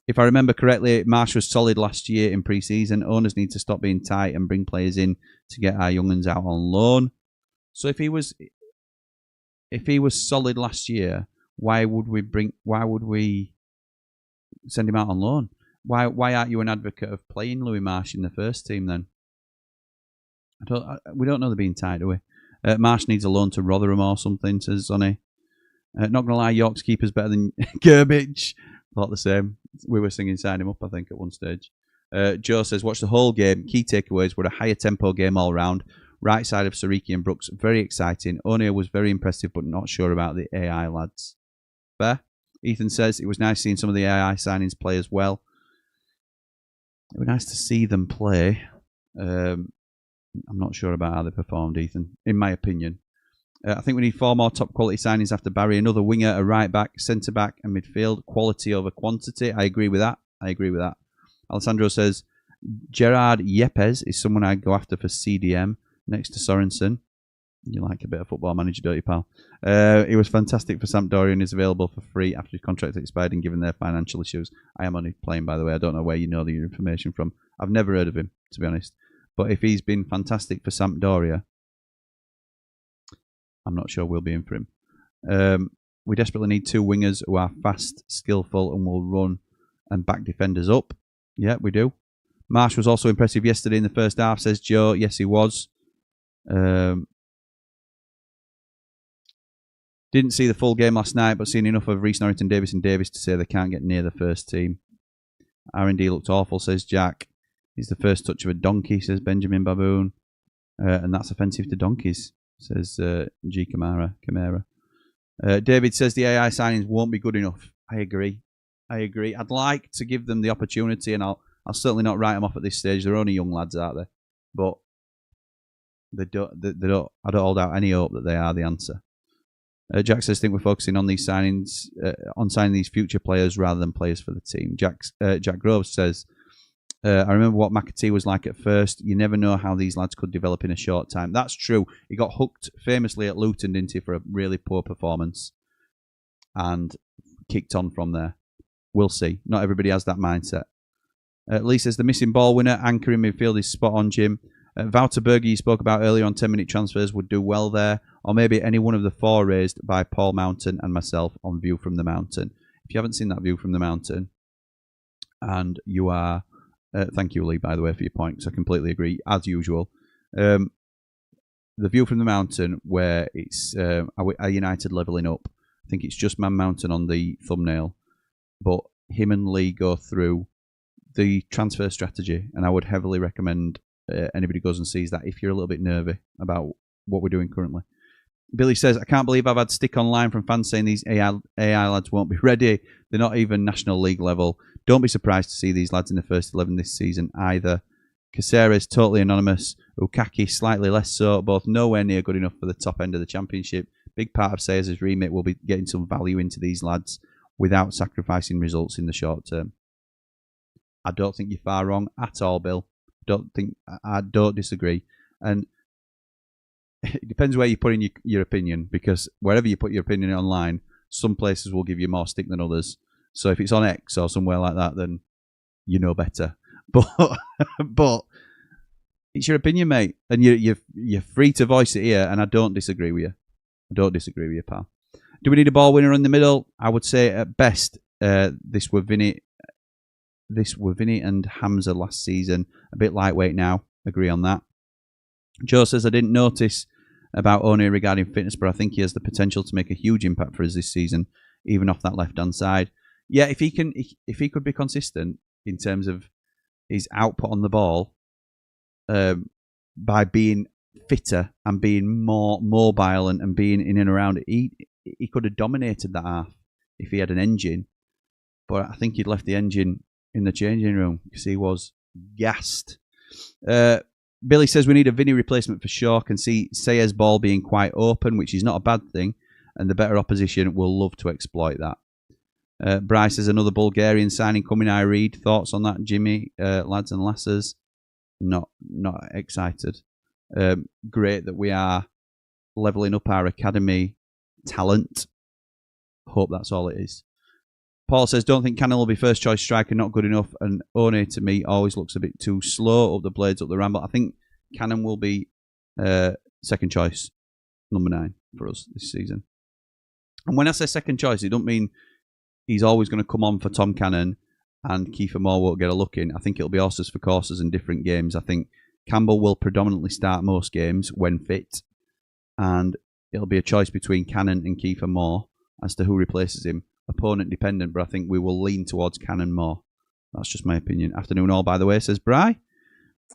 If I remember correctly, Marsh was solid last year in pre-season. Owners need to stop being tight and bring players in to get our young'uns out on loan. So if he was solid last year, why would we send him out on loan? Why aren't you an advocate of playing Louis Marsh in the first team then? We don't know they're being tight, do we? Marsh needs a loan to Rotherham or something, says Sonny. Not gonna lie, York's keeper's better than Gerbich. Thought the same. We were singing sign him up, I think, at one stage. Joe says, watch the whole game. Key takeaways were a higher tempo game all round. Right side of Sariki and Brooks, very exciting. O'Neill was very impressive, but not sure about the AI lads. Fair? Ethan says, it was nice seeing some of the AI signings play as well. It was nice to see them play. I'm not sure about how they performed, Ethan, in my opinion. I think we need 4 more top quality signings after Barry. Another winger, a right back, centre back, and midfield. Quality over quantity. I agree with that. Alessandro says, Gerard Yepes is someone I'd go after for CDM next to Sorensen. You like a bit of football manager, don't you, pal? He was fantastic for Sampdoria and is available for free after his contract expired and given their financial issues. I am only playing, by the way. I don't know where you know the information from. I've never heard of him, to be honest. But if he's been fantastic for Sampdoria, I'm not sure we'll be in for him. We desperately need 2 wingers who are fast, skillful, and will run and back defenders up. Yeah, we do. Marsh was also impressive yesterday in the first half, says Joe. Yes, he was. Didn't see the full game last night, but seen enough of Reece Norrington, Davis and Davis to say they can't get near the first team. R&D looked awful, says Jack. He's the first touch of a donkey, says Benjamin Baboon. And that's offensive to donkeys, says G. Kamara. David says the AI signings won't be good enough. I agree. I'd like to give them the opportunity, and I'll certainly not write them off at this stage. They're only young lads, aren't they? But I don't hold out any hope that they are the answer. Jack says, I think we're focusing on these signings, on signing these future players rather than players for the team. Jack Groves says, I remember what McAtee was like at first. You never know how these lads could develop in a short time. That's true. He got hooked famously at Luton, didn't he, for a really poor performance and kicked on from there. We'll see. Not everybody has that mindset. Lee says, the missing ball winner, anchor in midfield is spot on, Jim. Wouter Berger, you spoke about earlier on 10-minute transfers, would do well there. Or maybe any one of the 4 raised by Paul Mountain and myself on View from the Mountain. If you haven't seen that View from the Mountain, and you are... thank you, Lee, by the way, for your point, because I completely agree, as usual. The View from the Mountain, where it's a United levelling up. I think it's just Man Mountain on the thumbnail. But him and Lee go through the transfer strategy, and I would heavily recommend anybody goes and sees that if you're a little bit nervy about what we're doing currently. Billy says, I can't believe I've had stick online from fans saying these AI lads won't be ready. They're not even National League level. Don't be surprised to see these lads in the first 11 this season either. Caceres, totally anonymous. Ukaki, slightly less so. Both nowhere near good enough for the top end of the Championship. Big part of Sayers' remit will be getting some value into these lads without sacrificing results in the short term. I don't think you're far wrong at all, Bill. I don't disagree. And it depends where you put in your opinion, because wherever you put your opinion online, some places will give you more stick than others. So if it's on X or somewhere like that, then you know better. But it's your opinion, mate, and you're free to voice it here. And I don't disagree with you. Pal. Do we need a ball winner in the middle? I would say at best, this were Vinny and Hamza last season. A bit lightweight now. Agree on that. Joe says, I didn't notice about One regarding fitness, but I think he has the potential to make a huge impact for us this season, even off that left-hand side. Yeah, if he could be consistent in terms of his output on the ball, by being fitter and being more mobile and being in and around it, he could have dominated that half if he had an engine. But I think he'd left the engine in the changing room because he was gassed. Billy says we need a Vinny replacement for sure. Can see Sayers' ball being quite open, which is not a bad thing, and the better opposition will love to exploit that. Bryce says another Bulgarian signing coming. I read thoughts on that, Jimmy, lads and lasses. Not excited. Great that we are levelling up our academy talent. Hope that's all it is. Paul says, don't think Cannon will be first choice striker, not good enough. And One to me always looks a bit too slow up the blades, up the ramble. I think Cannon will be second choice, number 9 for us this season. And when I say second choice, it don't mean he's always going to come on for Tom Cannon and Kiefer Moore won't get a look in. I think it'll be horses for courses in different games. I think Campbell will predominantly start most games when fit. And it'll be a choice between Cannon and Kiefer Moore as to who replaces him. Opponent dependent, but I think we will lean towards Cannon more. That's just my opinion. Afternoon all, by the way, says Bry.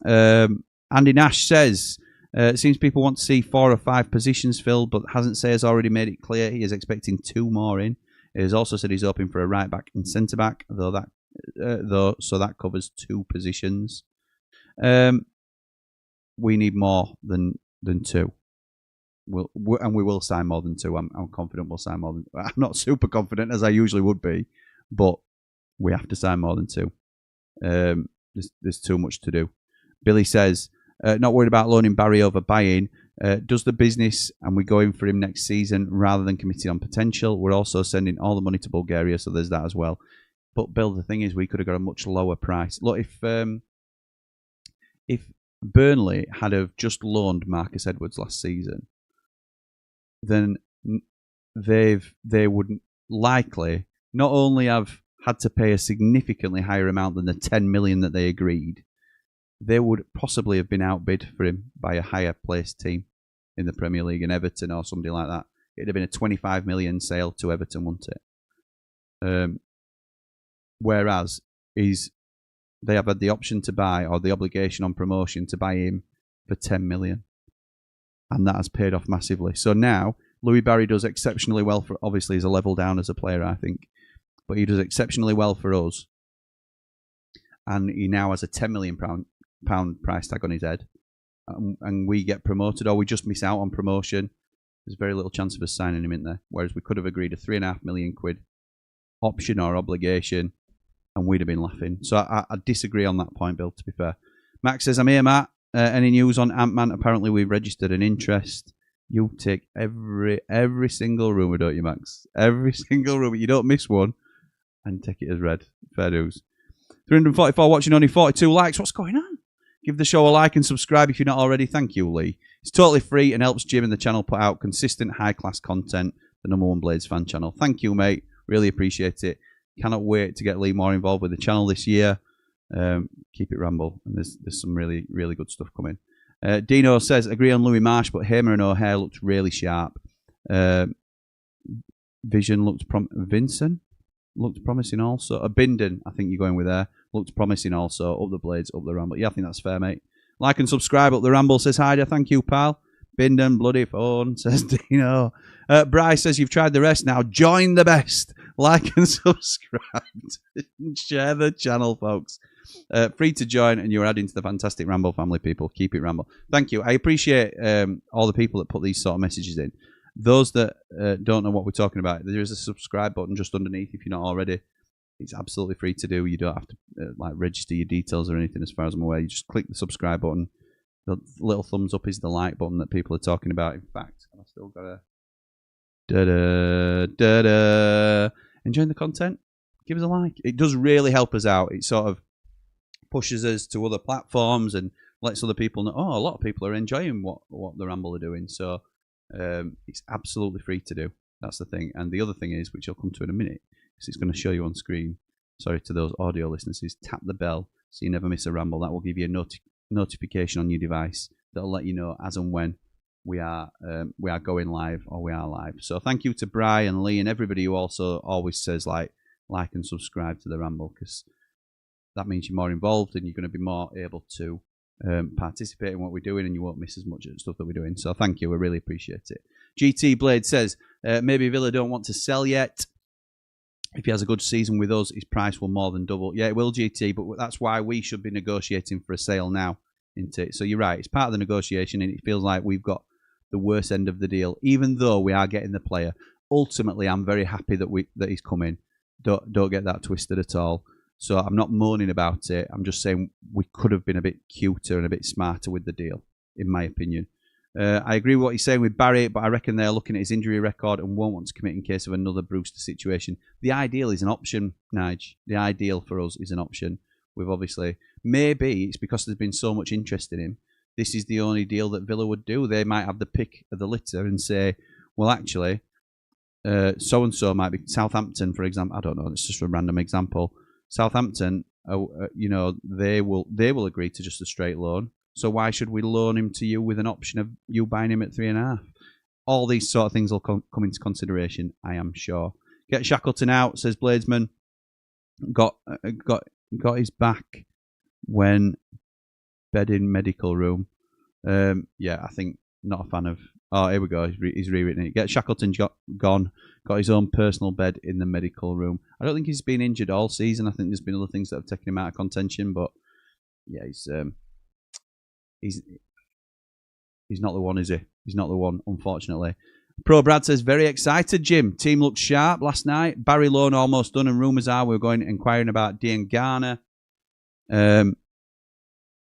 Andy Nash says, it seems people want to see 4 or 5 positions filled, but hasn't Sayers already made it clear he is expecting 2 more in? He has also said he's hoping for a right back and centre back, so that covers 2 positions. We need more than 2. And we will sign more than 2. I'm confident we'll sign more than. I'm not super confident as I usually would be, but we have to sign more than 2. There's too much to do. Billy says, not worried about loaning Barry over buying. Does the business, and we're going for him next season rather than committing on potential. We're also sending all the money to Bulgaria, so there's that as well. But Bill, the thing is, we could have got a much lower price. Look, if Burnley had have just loaned Marcus Edwards last season, then they would likely not only have had to pay a significantly higher amount than the 10 million that they agreed, they would possibly have been outbid for him by a higher placed team in the Premier League, in Everton or somebody like that. It'd have been a 25 million sale to Everton, wouldn't it? Whereas they have had the option to buy, or the obligation on promotion to buy him for 10 million. And that has paid off massively. So now, Louis Barry does exceptionally well for, obviously he's a level down as a player, I think. But he does exceptionally well for us. And he now has a £10 million price tag on his head. And we get promoted, or we just miss out on promotion. There's very little chance of us signing him in there. Whereas we could have agreed a £3.5 million option or obligation, and we'd have been laughing. So I disagree on that point, Bill, to be fair. Max says, I'm here, Matt. Any news on Ant-Man? Apparently we've registered an interest. You take every single rumour, don't you, Max? Every single rumour. You don't miss one. And take it as read. Fair news. 344 watching, only 42 likes. What's going on? Give the show a like and subscribe if you're not already. Thank you, Lee. It's totally free and helps Jim and the channel put out consistent, high-class content. The #1 Blades fan channel. Thank you, mate. Really appreciate it. Cannot wait to get Lee more involved with the channel this year. Keep it Ramble. And there's some really, really good stuff coming. Dino says, agree on Louis Marsh, but Hamer and O'Hare looked really sharp. Vision looked Vincent looked promising also. Binden, I think you're going with there. Looked promising also. Up the Blades, up the Ramble. Yeah, I think that's fair, mate. Like and subscribe. Up the Ramble, says Hyder. Thank you, pal. Binden, bloody phone, says Dino. Bryce says, you've tried the rest now. Join the best. Like and subscribe. Share the channel, folks. Free to join, and you're adding to the fantastic Ramble family, people. Keep it Ramble. Thank you. I appreciate all the people that put these sort of messages in. Those that don't know what we're talking about, there is a subscribe button just underneath if you're not already. It's absolutely free to do. You don't have to register your details or anything as far as I'm aware. You just click the subscribe button. The little thumbs up is the like button that people are talking about. In fact, I've still got a... Enjoying the content? Give us a like. It does really help us out. It sort of pushes us to other platforms and lets other people know, oh, a lot of people are enjoying what the Ramble are doing. So it's absolutely free to do. That's the thing. And the other thing is, which I'll come to in a minute, is it's going to show you on screen. Sorry to those audio listeners, is tap the bell so you never miss a Ramble. That will give you a notification on your device that'll let you know as and when we are going live or we are live. So thank you to Brian, Lee, and everybody who also always says like and subscribe to the Ramble, because that means you're more involved and you're going to be more able to participate in what we're doing, and you won't miss as much of the stuff that we're doing. So thank you, I really appreciate it. GT Blade says, maybe Villa don't want to sell yet. If he has a good season with us, his price will more than double. Yeah, it will, GT, but that's why we should be negotiating for a sale now, isn't it? So you're right, it's part of the negotiation, and it feels like we've got the worst end of the deal, even though we are getting the player. Ultimately, I'm very happy that he's coming. Don't get that twisted at all. So I'm not moaning about it. I'm just saying we could have been a bit cuter and a bit smarter with the deal, in my opinion. I agree with what he's saying with Barry, but I reckon they're looking at his injury record and won't want to commit in case of another Brewster situation. The ideal is an option, Nige. The ideal for us is an option. We've obviously... Maybe it's because there's been so much interest in him. This is the only deal that Villa would do. They might have the pick of the litter and say, well, actually, so-and-so might be... Southampton, for example. I don't know. It's just a random example. Southampton, they will agree to just a straight loan. So why should we loan him to you with an option of you buying him at 3.5? All these sort of things will come into consideration, I am sure. Get Shackleton out, says Bladesman. Got his back when bed in medical room. Yeah, I think not a fan of Oh, here we go. He's rewritten it. Shackleton's gone. Got his own personal bed in the medical room. I don't think he's been injured all season. I think there's been other things that have taken him out of contention. But yeah, he's not the one, is he? He's not the one, unfortunately. Pro Brad says, very excited, Jim. Team looked sharp last night. Barry loan almost done, and rumours are we're going inquiring about Dean Garner and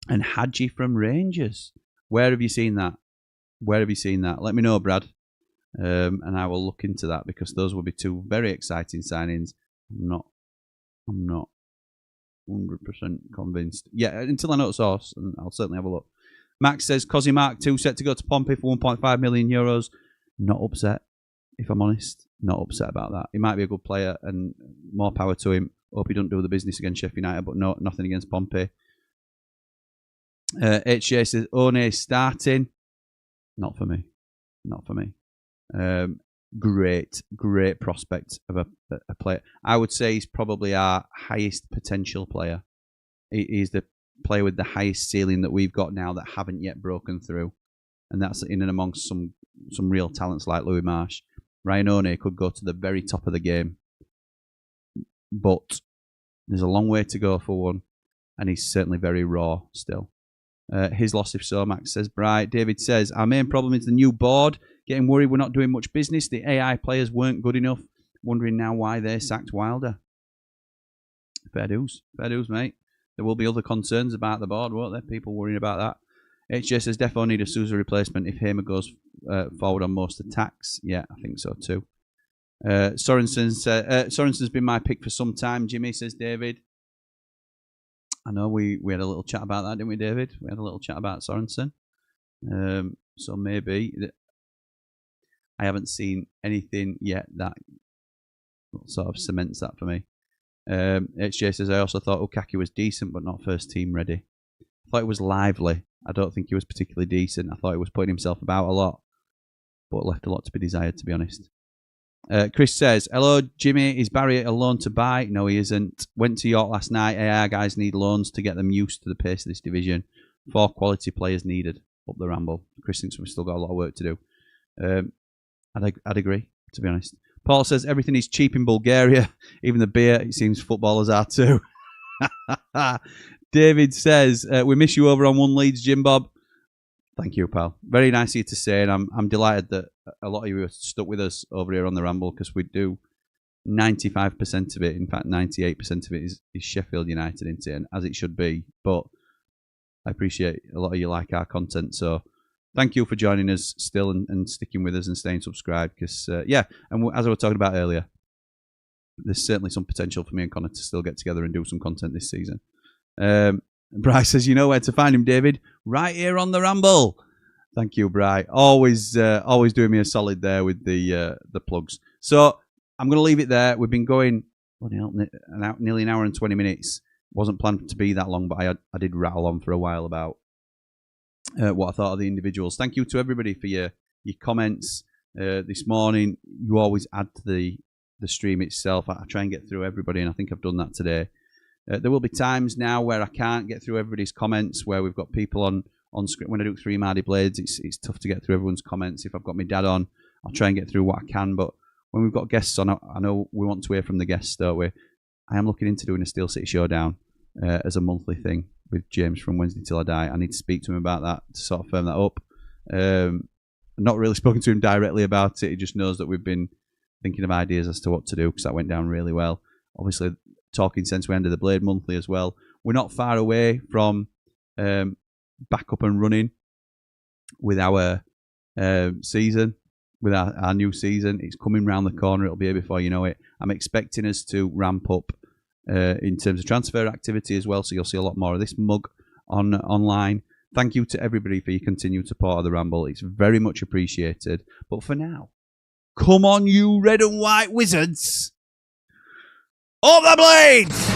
Hadji from Rangers. Where have you seen that? Where have you seen that? Let me know, Brad. And I will look into that because those will be two very exciting signings. I'm not 100% convinced. Yeah, until I know the source, and I'll certainly have a look. Max says, Cosy Mark 2 set to go to Pompey for €1.5 million. Not upset, if I'm honest. Not upset about that. He might be a good player, and more power to him. Hope he doesn't do the business against Sheffield United, but no, nothing against Pompey. HJ says, One starting. Not for me. Not for me. Great prospect of a player. I would say he's probably our highest potential player. He's the player with the highest ceiling that we've got now that haven't yet broken through. And that's in and amongst some real talents like Louis Marsh. Ryan One could go to the very top of the game. But there's a long way to go for one. And he's certainly very raw still. His loss if so, Max says. Bright. David says, our main problem is the new board. Getting worried we're not doing much business. The AI players weren't good enough. Wondering now why they sacked Wilder. Fair dues, mate. There will be other concerns about the board, won't there? People worrying about that. HJ says, defo need a Sousa replacement if Hamer goes forward on most attacks. Yeah, I think so too. Sorensen's been my pick for some time, Jimmy, says David. I know we had a little chat about that, didn't we, David? We had a little chat about Sorensen. So maybe. I haven't seen anything yet that sort of cements that for me. HJ says, I also thought Ukaki was decent, but not first team ready. I thought it was lively. I don't think he was particularly decent. I thought he was putting himself about a lot, but left a lot to be desired, to be honest. Chris says, hello, Jimmy. Is Barry a loan to buy? No, he isn't. Went to York last night. AI guys need loans to get them used to the pace of this division. 4 quality players needed up the Ramble. Chris thinks we've still got a lot of work to do. I'd agree, to be honest. Paul says, everything is cheap in Bulgaria. Even the beer, it seems footballers are too. David says, we miss you over on One Leeds, Jim Bob. Thank you, pal. Very nice of you to say, and I'm delighted that a lot of you are stuck with us over here on the Ramble because we do 95% of it, in fact 98% of it is Sheffield United, isn't it? And as it should be. But I appreciate a lot of you like our content, so thank you for joining us still and sticking with us and staying subscribed because, yeah, and as I was talking about earlier, there's certainly some potential for me and Connor to still get together and do some content this season. Bryce says, you know where to find him, David? Right here on the Ramble. Thank you, Bryce. Always doing me a solid there with the plugs. So I'm going to leave it there. We've been going nearly an hour and 20 minutes. Wasn't planned to be that long, but I did rattle on for a while about what I thought of the individuals. Thank you to everybody for your comments this morning. You always add to the stream itself. I try and get through everybody, and I think I've done that today. There will be times now where I can't get through everybody's comments, where we've got people on screen. When I do 3 Mardy Blades, it's tough to get through everyone's comments. If I've got my dad on, I'll try and get through what I can. But when we've got guests on, I know we want to hear from the guests, don't we? I am looking into doing a Steel City Showdown as a monthly thing with James from Wednesday Till I Die. I need to speak to him about that to sort of firm that up. Not really spoken to him directly about it. He just knows that we've been thinking of ideas as to what to do because that went down really well. Obviously, talking since we ended the Blade Monthly as well. We're not far away from back up and running with our season, with our new season. It's coming round the corner. It'll be here before you know it. I'm expecting us to ramp up in terms of transfer activity as well, so you'll see a lot more of this mug online. Thank you to everybody for your continued support of the Ramble. It's very much appreciated. But for now, come on, you red and white wizards! Up the blades!